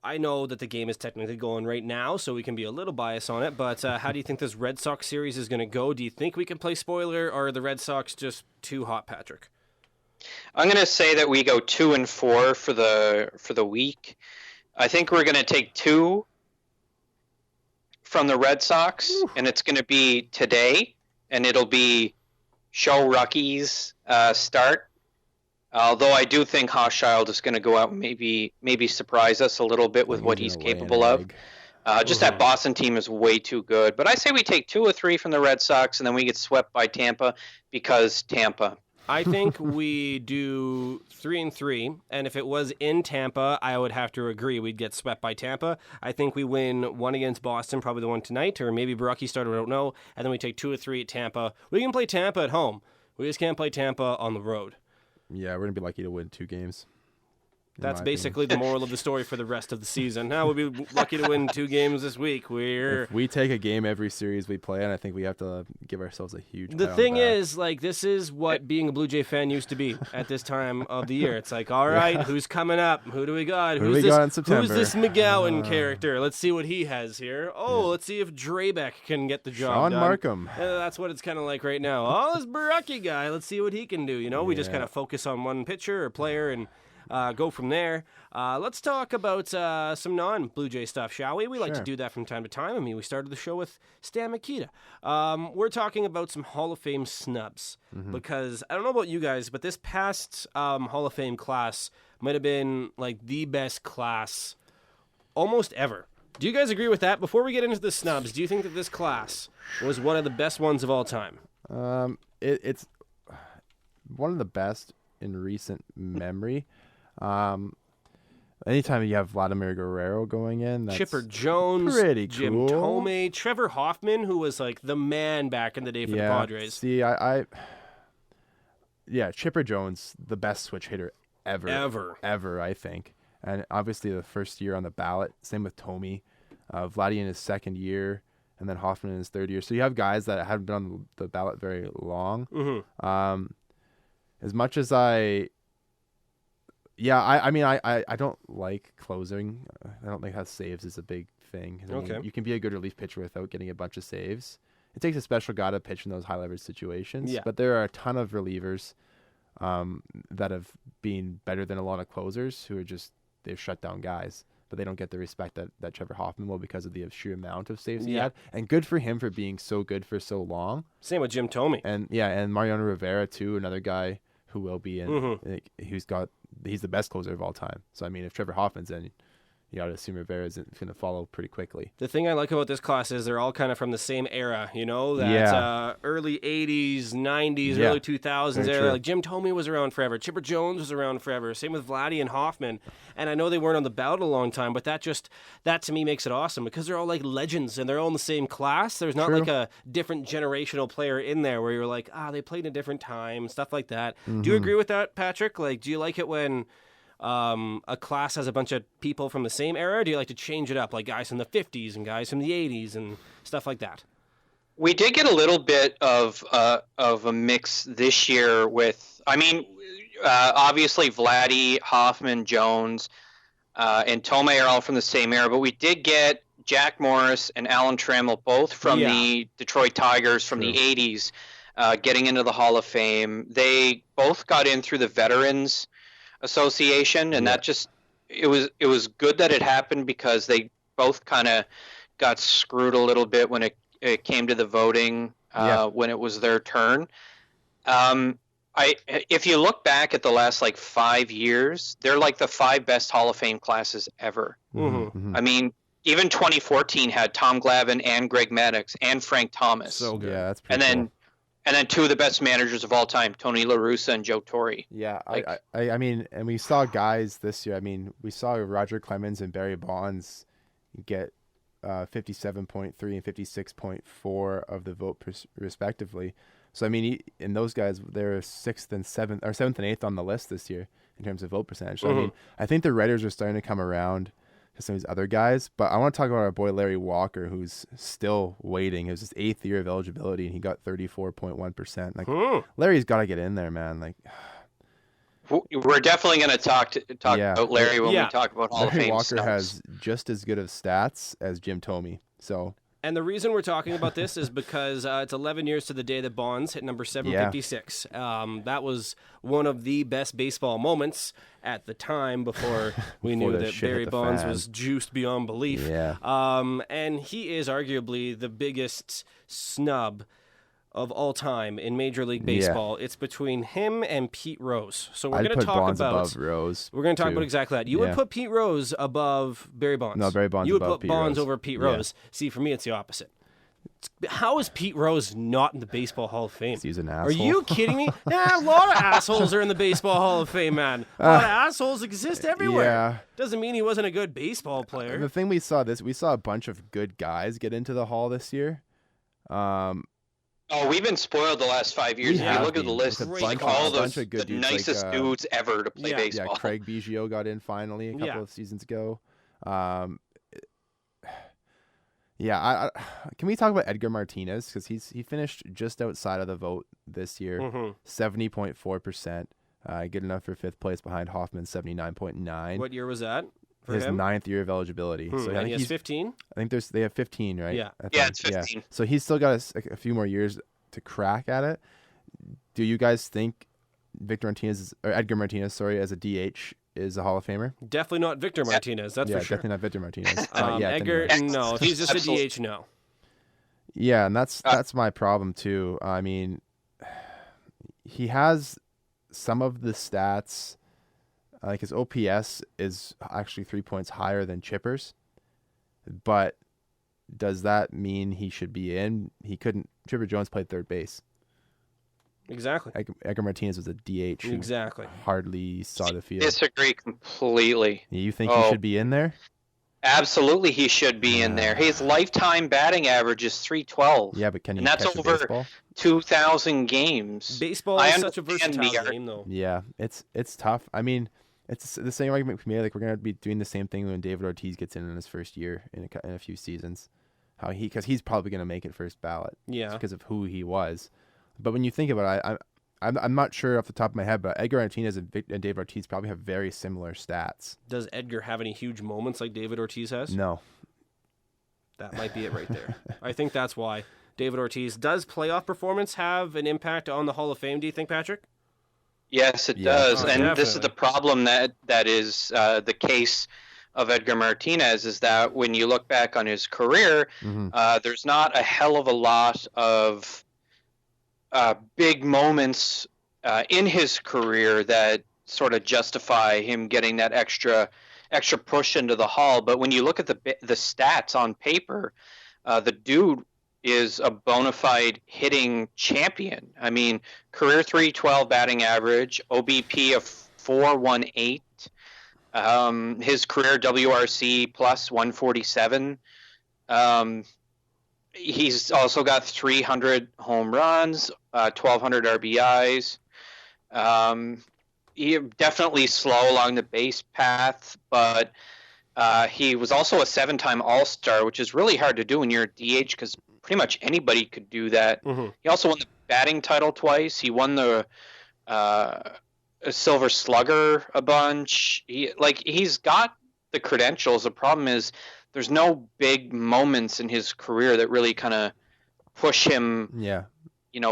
I know that the game is technically going right now, so we can be a little biased on it, but how do you think this Red Sox series is going to go? Do you think we can play spoiler, or are the Red Sox just too hot, Patrick? I'm going to say that we go 2-4 for the week. I think we're going to take 2 from the Red Sox, and it's going to be today, and it'll be Show Rockies start. Although I do think Hochschild is going to go out and maybe surprise us a little bit with what he's capable of. Just that Boston team is way too good. But I say we take 2 or 3 from the Red Sox, and then we get swept by Tampa because Tampa. I think we do 3-3, and if it was in Tampa, I would have to agree we'd get swept by Tampa. I think we win 1 against Boston, probably the one tonight, or maybe Baraki started, I don't know, and then we take 2 or 3 at Tampa. We can play Tampa at home. We just can't play Tampa on the road. Yeah, we're going to be lucky to win 2 games. That's basically the moral of the story for the rest of the season. Now we'll be lucky to win 2 games this week. If we take a game every series we play, and I think we have to give ourselves a huge The thing is, like, this is what being a Blue Jay fan used to be at this time of the year. It's like, all right, who's coming up? Who do we got? Who do we got in September? Who's this McGowan character? Let's see what he has here. Let's see if Drabeck can get the job Sean done. Markham. That's what it's kind of like right now. Oh, this Baraki guy. Let's see what he can do. We just kind of focus on one pitcher or player and go from there. Let's talk about some non-Blue Jay stuff, shall we? We like to do that from time to time. I mean, we started the show with Stan Mikita. We're talking about some Hall of Fame snubs because I don't know about you guys, but this past Hall of Fame class might have been like the best class almost ever. Do you guys agree with that? Before we get into the snubs, do you think that this class was one of the best ones of all time? It's one of the best in recent memory. Anytime you have Vladimir Guerrero going in, that's Chipper Jones, pretty Jim cool. Thome, Trevor Hoffman, who was like the man back in the day for the Padres. See, Chipper Jones, the best switch hitter ever, I think. And obviously the first year on the ballot. Same with Thome. Vladdy in his second year, and then Hoffman in his third year. So you have guys that haven't been on the ballot very long. Mm-hmm. As much as I don't like closing. I don't think how saves is a big thing. I mean, you can be a good relief pitcher without getting a bunch of saves. It takes a special guy to pitch in those high leverage situations. Yeah. But there are a ton of relievers that have been better than a lot of closers who are they've shut down guys, but they don't get the respect that Trevor Hoffman will because of the sheer amount of saves he had. And good for him for being so good for so long. Same with Jim Thome. And Mariano Rivera too, another guy who will be in. He's the best closer of all time. So I mean, if Trevor Hoffman's in, you got to assume Rivera is going to follow pretty quickly. The thing I like about this class is they're all kind of from the same era, that early 80s, 90s, early 2000s era. Like Jim Thome was around forever. Chipper Jones was around forever. Same with Vladdy and Hoffman. And I know they weren't on the ballot a long time, but that to me makes it awesome because they're all like legends and they're all in the same class. There's not like a different generational player in there where you're like, they played in a different time, stuff like that. Mm-hmm. Do you agree with that, Patrick? Like, do you like it when a class has a bunch of people from the same era, or do you like to change it up, like guys from the 50s and guys from the 80s and stuff like that? We did get a little bit of a mix this year with, obviously Vladdy, Hoffman, Jones, and Thome are all from the same era, but we did get Jack Morris and Alan Trammell, both from the Detroit Tigers from the 80s, getting into the Hall of Fame. They both got in through the Veterans Association, and that it was good that it happened because they both kind of got screwed a little bit when it came to the voting when it was their turn. If you look back at the last like 5 years, they're like the 5 best Hall of Fame classes ever. I mean, even 2014 had Tom Glavine and Greg Maddux and Frank Thomas. So good. Yeah, that's pretty cool. And then 2 of the best managers of all time, Tony La Russa and Joe Torre. Yeah, I mean, and we saw guys this year. I mean, we saw Roger Clemens and Barry Bonds get 57.3 and 56.4 of the vote respectively. So I mean, in those guys, they're 6th and 7th or 7th and 8th on the list this year in terms of vote percentage. So I mean, I think the writers are starting to come around to some of these other guys, but I want to talk about our boy Larry Walker, who's still waiting. It was his 8th year of eligibility, and he got 34.1%. Like, Larry's got to get in there, man. Like, we're definitely going to talk about Larry when we talk about Hall of Fame. Larry Walker snubs. has just as good of stats as Jim Thome. So. And the reason we're talking about this is because it's 11 years to the day that Bonds hit number 756. That was one of the best baseball moments at the time before we knew that Barry Bonds was juiced beyond belief. Yeah. And he is arguably the biggest snub of all time in Major League Baseball. It's between him and Pete Rose. So we're going to talk Bonds about above Rose. We're going to talk about exactly that. You would put Pete Rose above Barry Bonds. No, Barry Bonds. You would above put Pete Bonds Rose. over Pete Rose. See, for me, it's the opposite. How is Pete Rose not in the Baseball Hall of Fame? He's an asshole. Are you kidding me? A lot of assholes are in the Baseball Hall of Fame, man. A lot of assholes exist everywhere. Yeah. Doesn't mean he wasn't a good baseball player. The thing we saw a bunch of good guys get into the Hall this year. Oh, we've been spoiled the last 5 years. If you look at the list, it's like all those the dudes, nicest dudes ever to play baseball. Yeah, Craig Biggio got in finally a couple of seasons ago. Can we talk about Edgar Martinez, because he finished just outside of the vote this year, 70.4%, good enough for 5th place behind Hoffman's 79.9. What year was that? His 9th year of eligibility. So and he has 15? I think they have 15, right? Yeah. It's 15. Yeah. So he's still got a few more years to crack at it. Do you guys think Edgar Martinez, as a DH is a Hall of Famer? Definitely not Victor Martinez, that's for sure. Definitely not Victor Martinez. Edgar, no. If he's just a DH, no. Yeah, and that's my problem too. I mean, he has some of the stats. Like his OPS is actually 3 points higher than Chipper's, but does that mean he should be in? He couldn't. Chipper Jones played third base. Exactly. Edgar Martinez was a DH. Exactly. Hardly saw the field. Disagree completely. You think he should be in there? Absolutely, he should be in there. His lifetime batting average is 312. Yeah, but can you? And that's catch over baseball? 2,000 games. Baseball is such a versatile game, though. Yeah, it's tough. I mean, it's the same argument for me. Like, we're gonna be doing the same thing when David Ortiz gets in his first year in a few seasons. Because he's probably gonna make it first ballot. Yeah, because of who he was. But when you think about it, I'm not sure off the top of my head, but Edgar Martinez and David Ortiz probably have very similar stats. Does Edgar have any huge moments like David Ortiz has? No. That might be it right there. I think that's why. David Ortiz, does playoff performance have an impact on the Hall of Fame, do you think, Patrick? Yes, it does. And definitely. This is the problem that is the case of Edgar Martinez, is that when you look back on his career, there's not a hell of a lot of big moments in his career that sort of justify him getting that extra push into the Hall. But when you look at the stats on paper, the dude is a bona fide hitting champion. I mean, career 312 batting average, OBP of 418, his career WRC plus 147. He's also got 300 home runs, 1,200 RBIs. He definitely slow along the base path, but he was also a 7-time All-Star, which is really hard to do when you're a DH because pretty much anybody could do that. He also won the batting title twice. He won the Silver Slugger a bunch. He's got the credentials. The problem is there's no big moments in his career that really kind of push him,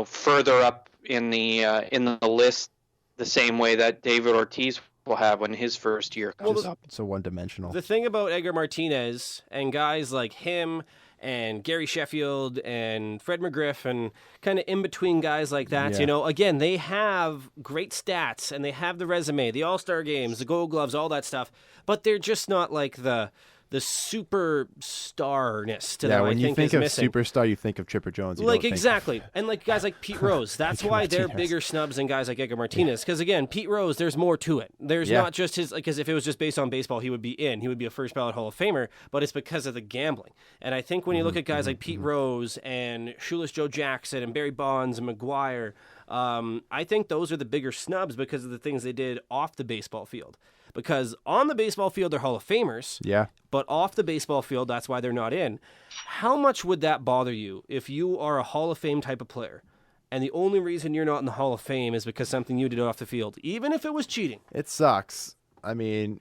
further up in the list the same way that David Ortiz will have when his first year comes up. So one-dimensional. The thing about Edgar Martinez and guys like him and Gary Sheffield and Fred McGriff and kind of in between guys like that, again, they have great stats and they have the resume, the All-Star games, the Gold Gloves, all that stuff, but they're just not like the superstarness to them. When you think of missing. superstar, you think of Chipper Jones. Exactly. And like guys like Pete Rose. That's why they're bigger snubs than guys like Edgar Martinez. Because again, Pete Rose, there's more to it. There's not just his, because if it was just based on baseball, he would be a first ballot Hall of Famer, but it's because of the gambling. And I think when you look at guys like Pete Rose and Shoeless Joe Jackson and Barry Bonds and McGuire, I think those are the bigger snubs because of the things they did off the baseball field. Because on the baseball field, they're Hall of Famers. Yeah. But off the baseball field, that's why they're not in. How much would that bother you if you are a Hall of Fame type of player and the only reason you're not in the Hall of Fame is because something you did off the field, even if it was cheating? It sucks. I mean,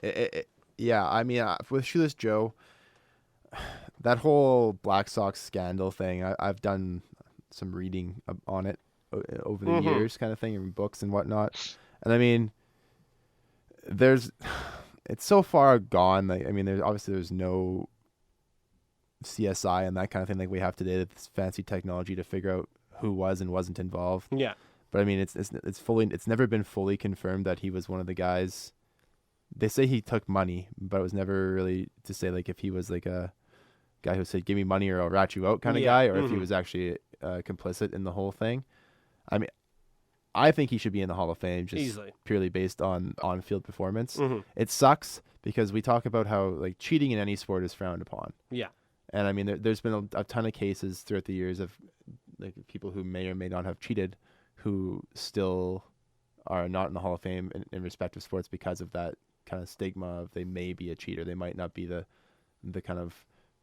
with Shoeless Joe, that whole Black Sox scandal thing, I've done some reading on it over the years, kind of thing, in books and whatnot. And I mean, it's so far gone. Like, I mean, there's no CSI and that kind of thing like we have today. This fancy technology to figure out who was and wasn't involved. Yeah. But I mean, it's never been fully confirmed that he was one of the guys. They say he took money, but it was never really to say like if he was like a guy who said, "Give me money or I'll rat you out" kind of guy, or if he was actually complicit in the whole thing. I mean, I think he should be in the Hall of Fame just easily, purely based on on-field performance. It sucks because we talk about how like cheating in any sport is frowned upon. Yeah. And I mean, there's been a ton of cases throughout the years of like people who may or may not have cheated who still are not in the Hall of Fame in respective sports because of that kind of stigma of they may be a cheater. They might not be the kind of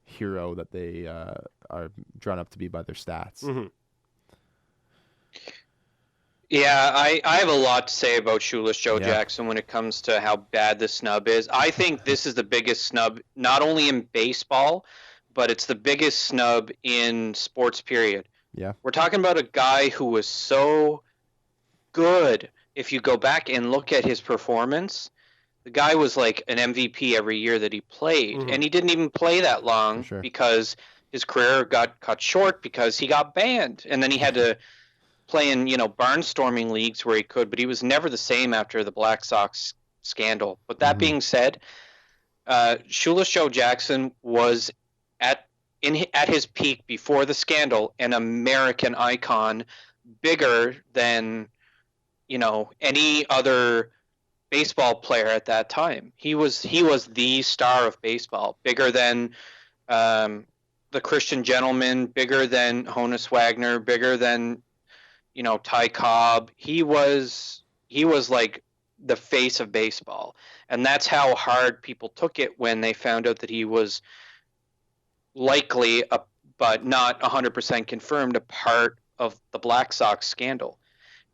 hero that they are drawn up to be by their stats. Yeah, I have a lot to say about Shoeless Joe Jackson when it comes to how bad the snub is. I think this is the biggest snub, not only in baseball, but it's the biggest snub in sports, period. Yeah. We're talking about a guy who was so good. If you go back and look at his performance, the guy was like an MVP every year that he played. And he didn't even play that long because his career got cut short because he got banned. And then he had to play in, barnstorming leagues where he could, but he was never the same after the Black Sox scandal. But that being said, Shoeless Joe Jackson was at his peak before the scandal an American icon, bigger than any other baseball player at that time. He was the star of baseball, bigger than the Christian Gentleman, bigger than Honus Wagner, bigger than Ty Cobb. He was like the face of baseball. And that's how hard people took it when they found out that he was likely, but not 100% confirmed, a part of the Black Sox scandal.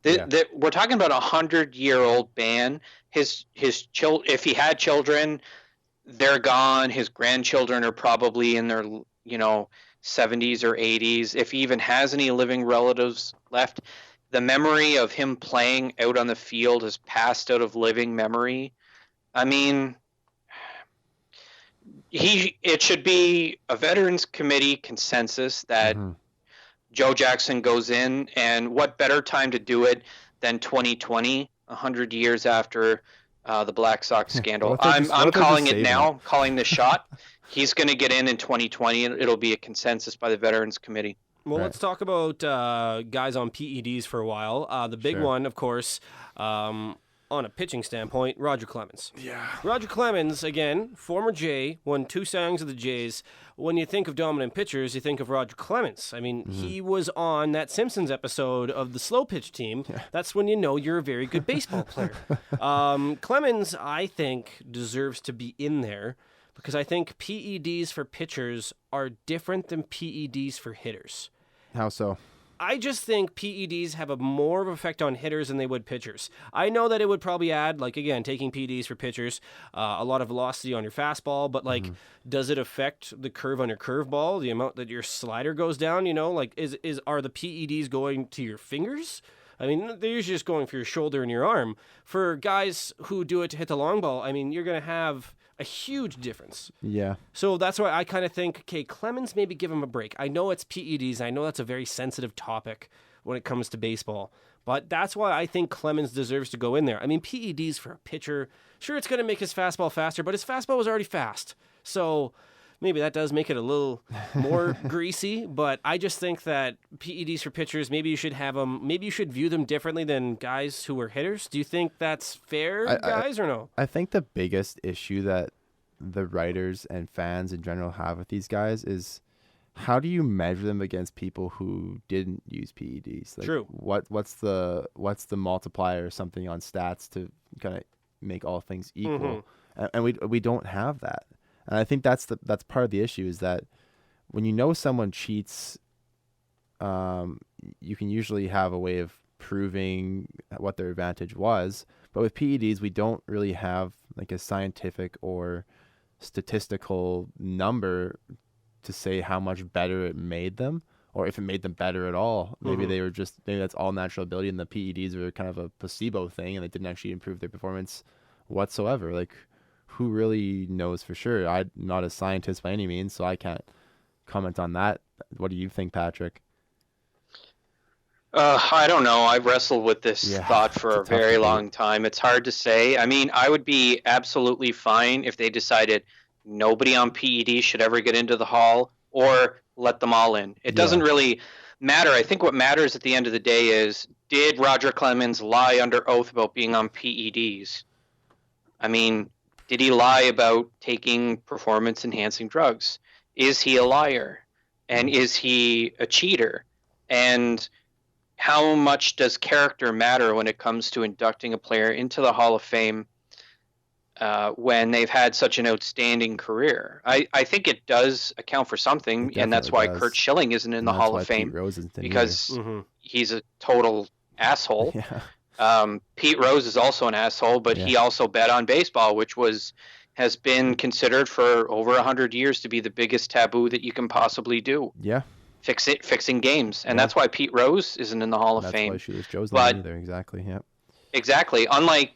We're talking about 100-year-old ban. If he had children, they're gone. His grandchildren are probably in their, 70s or 80s. If he even has any living relatives left, the memory of him playing out on the field has passed out of living memory. I mean, it should be a Veterans Committee consensus that Joe Jackson goes in, and what better time to do it than 2020, 100 years after the Black Sox scandal. I'm calling it now, calling this shot. He's going to get in 2020, and it'll be a consensus by the Veterans Committee. Well, let's talk about guys on PEDs for a while. The big one, of course, on a pitching standpoint, Roger Clemens. Yeah. Roger Clemens, again, former Jay, won 2 Cy Youngs of the Jays. When you think of dominant pitchers, you think of Roger Clemens. I mean, he was on that Simpsons episode of the slow pitch team. Yeah. That's when you know you're a very good baseball player. Clemens, I think, deserves to be in there because I think PEDs for pitchers are different than PEDs for hitters. How so? I just think PEDs have a more of an effect on hitters than they would pitchers. I know that it would probably add, like, again, taking PEDs for pitchers, a lot of velocity on your fastball, but, like, does it affect the curve on your curveball, the amount that your slider goes down, Like, are the PEDs going to your fingers? I mean, they're usually just going for your shoulder and your arm. For guys who do it to hit the long ball, I mean, you're going to have a huge difference. Yeah. So that's why I kind of think, okay, Clemens, maybe give him a break. I know it's PEDs. I know that's a very sensitive topic when it comes to baseball. But that's why I think Clemens deserves to go in there. I mean, PEDs for a pitcher, sure, it's going to make his fastball faster, but his fastball was already fast. So maybe that does make it a little more greasy, but I just think that PEDs for pitchers, maybe you should have them, maybe you should view them differently than guys who are hitters. Do you think that's fair, guys, or no? I think the biggest issue that the writers and fans in general have with these guys is how do you measure them against people who didn't use PEDs? Like, True. What's the multiplier or something on stats to kind of make all things equal? And we don't have that. And I think that's part of the issue is that when you know someone cheats, you can usually have a way of proving what their advantage was. But with PEDs, we don't really have like a scientific or statistical number to say how much better it made them, or if it made them better at all. Maybe they were maybe that's all natural ability, and the PEDs were kind of a placebo thing, and they didn't actually improve their performance whatsoever. Like, who really knows for sure? I'm not a scientist by any means, so I can't comment on that. What do you think, Patrick? I don't know. I've wrestled with this thought for a very long time. It's hard to say. I mean, I would be absolutely fine if they decided nobody on PED should ever get into the hall, or let them all in. It doesn't really matter. I think what matters at the end of the day is, did Roger Clemens lie under oath about being on PEDs? I mean, did he lie about taking performance-enhancing drugs? Is he a liar? And is he a cheater? And how much does character matter when it comes to inducting a player into the Hall of Fame when they've had such an outstanding career? I think it does account for something, and that's why Curt Schilling isn't in the Hall of Fame, because he's a total asshole. Pete Rose is also an asshole, but he also bet on baseball, which has been considered for over 100 years to be the biggest taboo that you can possibly do. Fixing games, and that's why Pete Rose isn't in the Hall of Fame. That's why Shoeless Joe's not either. Exactly. Yeah. Exactly. Unlike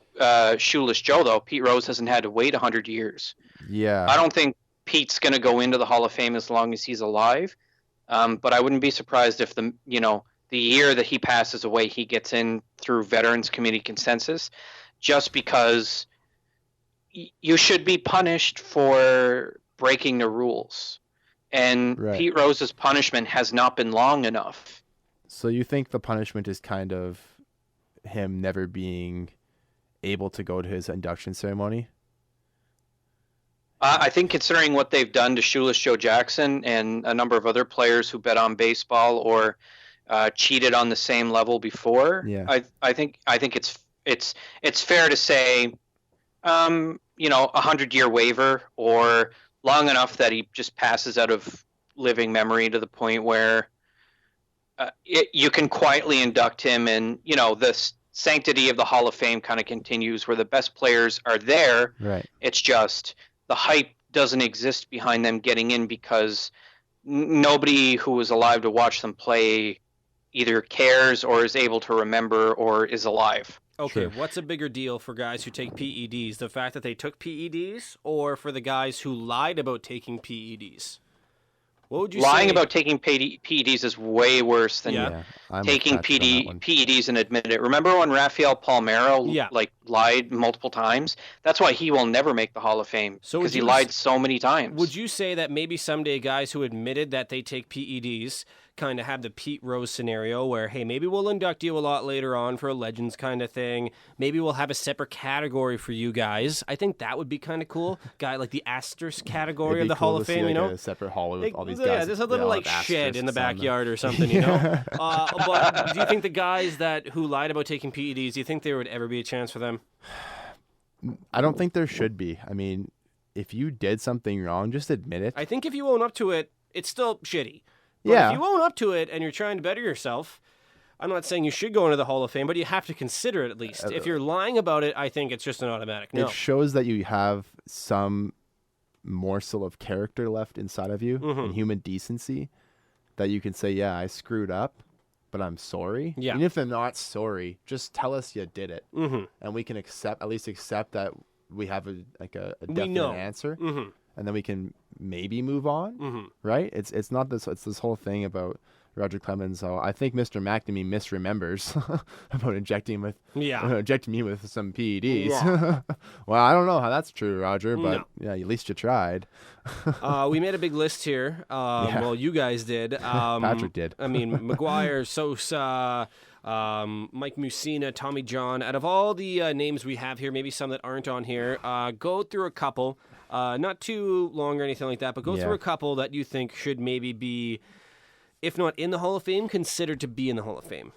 Shoeless Joe, though, Pete Rose hasn't had to wait 100 years. Yeah. I don't think Pete's going to go into the Hall of Fame as long as he's alive. But I wouldn't be surprised if the year that he passes away, he gets in through Veterans Committee consensus, just because you should be punished for breaking the rules. And Pete Rose's punishment has not been long enough. So you think the punishment is kind of him never being able to go to his induction ceremony? I think considering what they've done to Shoeless Joe Jackson and a number of other players who bet on baseball or cheated on the same level before, I think it's fair to say, 100-year waiver, or long enough that he just passes out of living memory to the point where you can quietly induct him, and the sanctity of the Hall of Fame kind of continues, where the best players are there. It's just the hype doesn't exist behind them getting in, because nobody who was alive to watch them play either cares or is able to remember or is alive. Okay, what's a bigger deal for guys who take PEDs? The fact that they took PEDs, or for the guys who lied about taking PEDs? What would you say? Lying about taking PEDs is way worse than taking PEDs and admitting it. Remember when Rafael Palmeiro lied multiple times? That's why he will never make the Hall of Fame, because he lied so many times. Would you say that maybe someday guys who admitted that they take PEDs kind of have the Pete Rose scenario where, hey, maybe we'll induct you a lot later on for a Legends kind of thing. Maybe we'll have a separate category for you guys. I think that would be kind of cool. Guy like the asterisk category of the Hall of Fame, a separate hall with all these guys. Yeah, there's a little shed in the backyard or something, But do you think the guys who lied about taking PEDs, do you think there would ever be a chance for them? I don't think there should be. I mean, if you did something wrong, just admit it. I think if you own up to it, it's still shitty. But if you own up to it and you're trying to better yourself, I'm not saying you should go into the Hall of Fame, but you have to consider it at least. If you're lying about it, I think it's just an automatic no. It shows that you have some morsel of character left inside of you and human decency, that you can say, yeah, I screwed up, but I'm sorry. Yeah. Even if they're not sorry, just tell us you did it, and we can at least accept that we have a definite answer, and then we can maybe move on. Right? It's not this. It's this whole thing about Roger Clemens. So I think Mr. McNamee misremembers about injecting me with some PEDs. Yeah. Well, I don't know how that's true, Roger, but yeah, at least you tried. We made a big list here. Well, you guys did. Patrick did. I mean, McGuire, Sosa, Mike Mussina, Tommy John. Out of all the names we have here, maybe some that aren't on here, go through a couple. Not too long or anything like that, but go through a couple that you think should maybe be, if not in the Hall of Fame, considered to be in the Hall of Fame.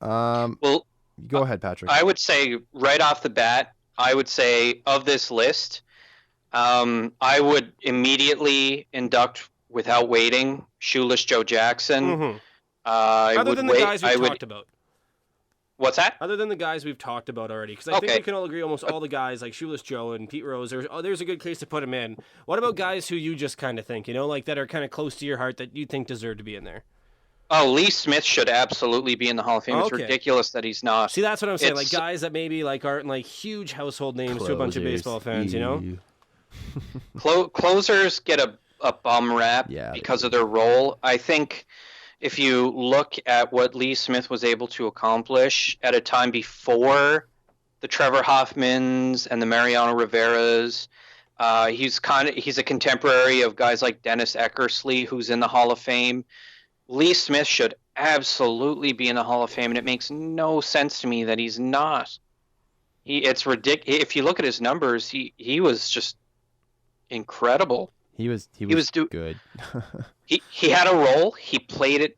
Well, go ahead, Patrick. I would say right off the bat, of this list, I would immediately induct without waiting Shoeless Joe Jackson. Other than the guys we've talked about. What's that? Other than the guys we've talked about already, because I think we can all agree almost all the guys like Shoeless Joe and Pete Rose, there's a good case to put them in. What about guys who you just kind of think, like that are kind of close to your heart that you think deserve to be in there? Oh, Lee Smith should absolutely be in the Hall of Fame. It's ridiculous that he's not. See, that's what I'm saying. Like guys that maybe like aren't like huge household names to a bunch of baseball fans, Closers get a bum rap because of their role. I think if you look at what Lee Smith was able to accomplish at a time before the Trevor Hoffmans and the Mariano Riveras, he's a contemporary of guys like Dennis Eckersley, who's in the Hall of Fame. Lee Smith should absolutely be in the Hall of Fame, and it makes no sense to me that he's not. It's ridiculous. If you look at his numbers, he was just incredible. He was good. he had a role. He played it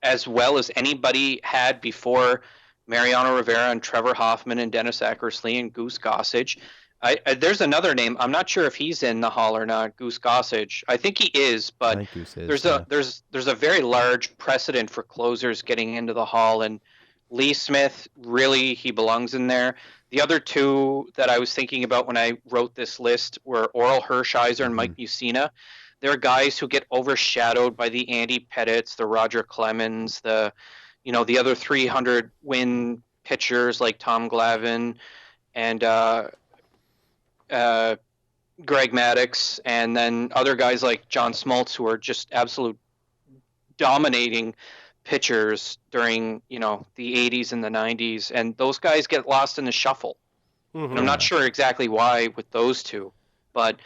as well as anybody had before Mariano Rivera and Trevor Hoffman and Dennis Eckersley and Goose Gossage. There's another name. I'm not sure if he's in the Hall or not. Goose Gossage. I think he is, but there's a very large precedent for closers getting into the Hall, and Lee Smith, really, he belongs in there. The other two that I was thinking about when I wrote this list were Oral Hershiser and Mike Mussina. They're guys who get overshadowed by the Andy Pettits, the Roger Clemens, the other 300 win pitchers like Tom Glavine and Greg Maddux, and then other guys like John Smoltz, who are just absolute dominating pitchers during the 80s and the 90s, and those guys get lost in the shuffle. And I'm not sure exactly why with those two, but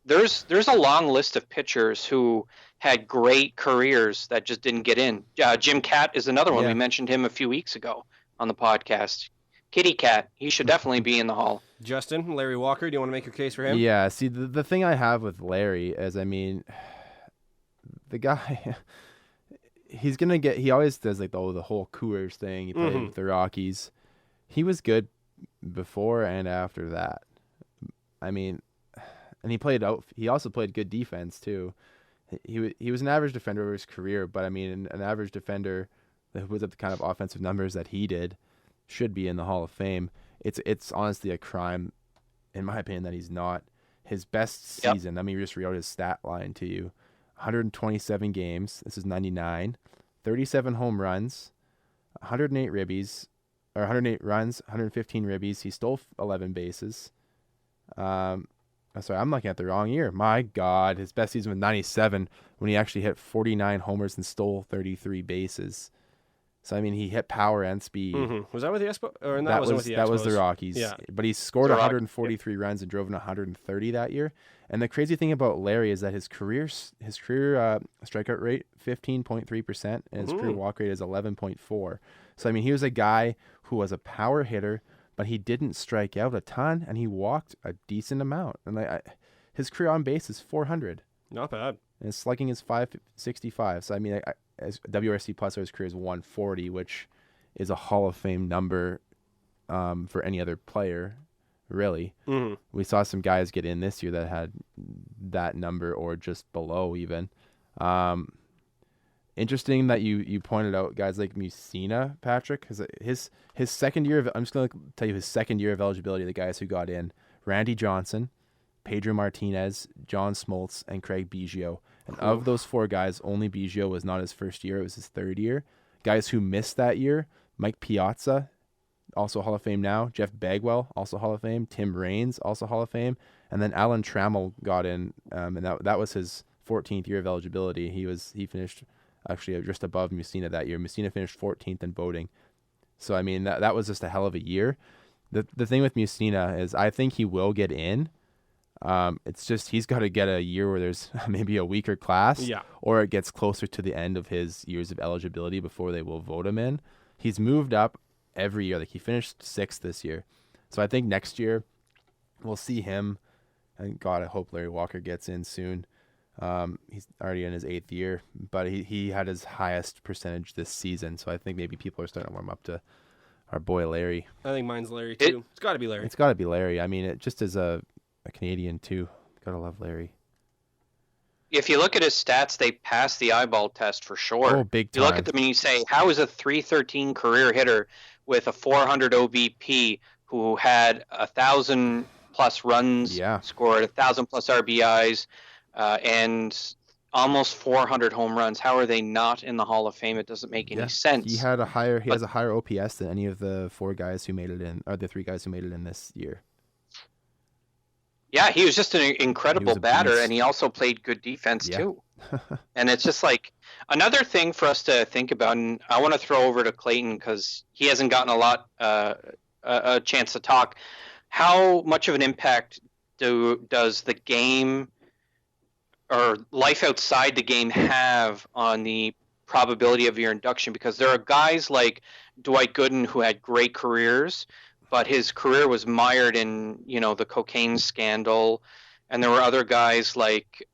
there's a long list of pitchers who had great careers that just didn't get in. Jim Katt is another one. We mentioned him a few weeks ago on the podcast. Kitty Cat, he should definitely be in the Hall. Justin, Larry Walker, do you want to make your case for him? Yeah, see, the thing I have with Larry is, the guy... he always does like the whole Coors thing. He played with the Rockies. He was good before and after that. And he also played good defense too. He was an average defender over his career, but an average defender that puts up the kind of offensive numbers that he did should be in the Hall of Fame. It's honestly a crime, in my opinion, that he's not. His best season, let me just read out his stat line to you. 127 games. This is 99. 37 home runs, 108 ribbies, or 108 runs, 115 ribbies. He stole 11 bases. Sorry, I'm looking at the wrong year. My God, his best season was 97 when he actually hit 49 homers and stole 33 bases. So he hit power and speed. Was that with the Expos? Or that wasn't with the Expos. That was the Rockies. Yeah. But he scored 143 runs and drove in 130 that year. And the crazy thing about Larry is that his career strikeout rate 15.3%, and his career walk rate is 11.4. So he was a guy who was a power hitter, but he didn't strike out a ton, and he walked a decent amount. And his career on base is 400. Not bad. And his slugging is 565. So as WRC plus his career is 140, which is a Hall of Fame number for any other player, really. We saw some guys get in this year that had that number or just below even. Interesting that you pointed out guys like Mussina, Patrick, because his second year of, I'm just going to tell you his second year of eligibility, the guys who got in: Randy Johnson, Pedro Martinez, John Smoltz, and Craig Biggio. And of those 4 guys, only Biggio was not his first year. It was his 3rd year. Guys who missed that year, Mike Piazza, also Hall of Fame now. Jeff Bagwell, also Hall of Fame. Tim Raines, also Hall of Fame. And then Alan Trammell got in, and that was his 14th year of eligibility. He finished actually just above Mussina that year. Mussina finished 14th in voting. So, I mean, that was just a hell of a year. The thing with Mussina is I think he will get in. It's just he's got to get a year where there's maybe a weaker class, or it gets closer to the end of his years of eligibility before they will vote him in. He's moved up every year. Like, he finished 6th this year. So I think next year we'll see him. And God, I hope Larry Walker gets in soon. He's already in his 8th year, but he had his highest percentage this season. So I think maybe people are starting to warm up to our boy Larry. I think mine's Larry too. It's got to be Larry. It's got to be Larry. I mean, it just as a Canadian too. Gotta love Larry. If you look at his stats, they pass the eyeball test for sure. Oh, big time. You look at them and you say, how is a .313 career hitter with a 400 OBP who had 1,000 plus runs scored, 1,000 plus RBIs, and almost 400 home runs? How are they not in the Hall of Fame? It doesn't make any sense. He has a higher OPS than any of the 4 guys who made it in, or the 3 guys who made it in this year. Yeah, he was just an incredible batter, and he also played good defense too. And it's just like another thing for us to think about, and I want to throw over to Clayton because he hasn't gotten a chance to talk. How much of an impact does the game or life outside the game have on the probability of your induction? Because there are guys like Dwight Gooden who had great careers, but his career was mired in, the cocaine scandal. And there were other guys like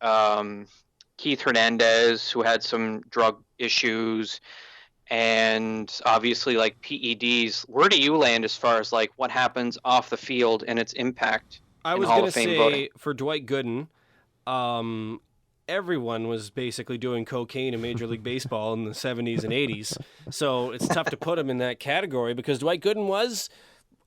Keith Hernandez who had some drug issues, and obviously like PEDs. Where do you land as far as like what happens off the field and its impact? I was going to say voting? For Dwight Gooden, everyone was basically doing cocaine in Major League Baseball in the 70s and 80s. So it's tough to put him in that category because Dwight Gooden was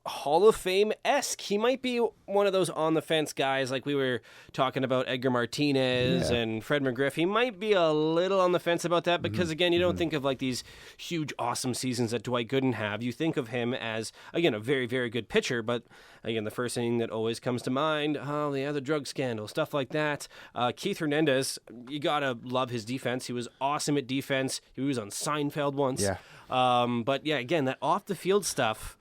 Hall of Fame-esque. He might be one of those on-the-fence guys like we were talking about Edgar Martinez and Fred McGriff. He might be a little on the fence about that because, again, you don't think of like these huge, awesome seasons that Dwight Gooden have. You think of him as, again, a very, very good pitcher, but, again, the first thing that always comes to mind, the drug scandal, stuff like that. Keith Hernandez, you got to love his defense. He was awesome at defense. He was on Seinfeld once. Yeah. But, yeah, again, that off-the-field stuff,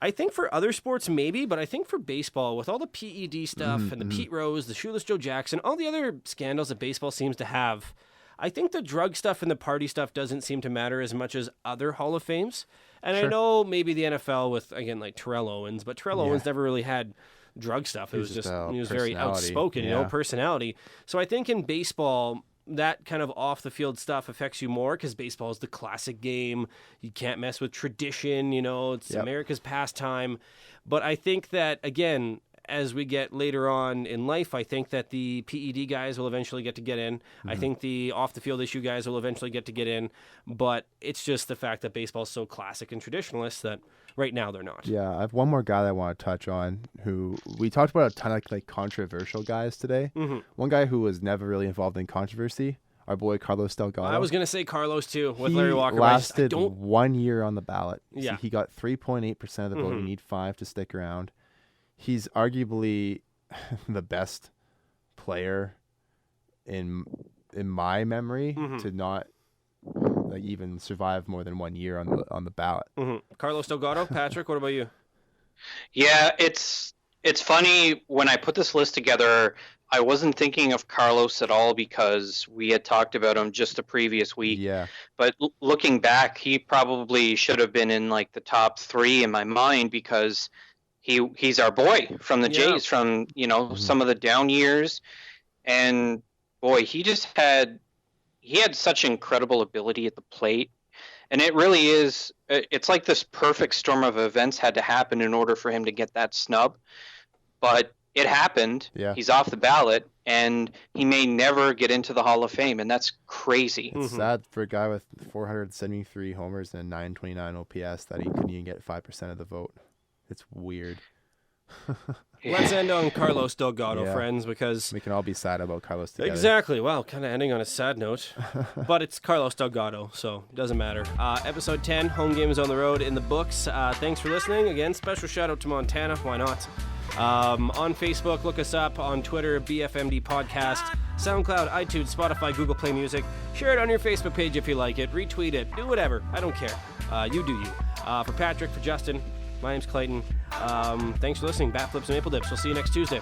I think for other sports, maybe, but I think for baseball, with all the PED stuff and the Pete Rose, the Shoeless Joe Jackson, all the other scandals that baseball seems to have, I think the drug stuff and the party stuff doesn't seem to matter as much as other Hall of Fames. And I know maybe the NFL with, again, like Terrell Owens, but Terrell Owens never really had drug stuff. It was just he was very outspoken, personality. So I think in baseball, that kind of off-the-field stuff affects you more because baseball is the classic game. You can't mess with tradition, it's America's pastime. But I think that, again, as we get later on in life, I think that the PED guys will eventually get in. I think the off-the-field issue guys will eventually get in. But it's just the fact that baseball is so classic and traditionalist that right now they're not. Yeah, I have one more guy that I want to touch on who we talked about a ton of like controversial guys today. One guy who was never really involved in controversy, our boy Carlos Delgado. I was going to say Carlos too with Larry Walker. He lasted 1 year on the ballot. Yeah. So he got 3.8% of the vote. You need 5 to stick around. He's arguably the best player in my memory to not even survive more than 1 year on the ballot. Carlos Delgado. Patrick, what about you? Yeah, it's funny when I put this list together, I wasn't thinking of Carlos at all because we had talked about him just the previous week. Yeah. But looking back, he probably should have been in like the top 3 in my mind because he's our boy from the Jays from, some of the down years. And boy, he had such incredible ability at the plate. And it really is, it's like this perfect storm of events had to happen in order for him to get that snub. But it happened. Yeah. He's off the ballot, and he may never get into the Hall of Fame, and that's crazy. It's sad for a guy with 473 homers and 929 OPS that he couldn't even get 5% of the vote. It's weird. Let's end on Carlos Delgado, friends, because we can all be sad about Carlos together. Exactly. Well, kind of ending on a sad note, but it's Carlos Delgado, so it doesn't matter. Episode 10, home games on the road in the books. Thanks for listening. Again, special shout out to Montana. Why not? On Facebook, look us up. On Twitter, BFMD Podcast. SoundCloud, iTunes, Spotify, Google Play Music. Share it on your Facebook page if you like it. Retweet it. Do whatever. I don't care. You do you. For Patrick, for Justin, my name's Clayton. Thanks for listening. Bat Flips and Maple Dips. We'll see you next Tuesday.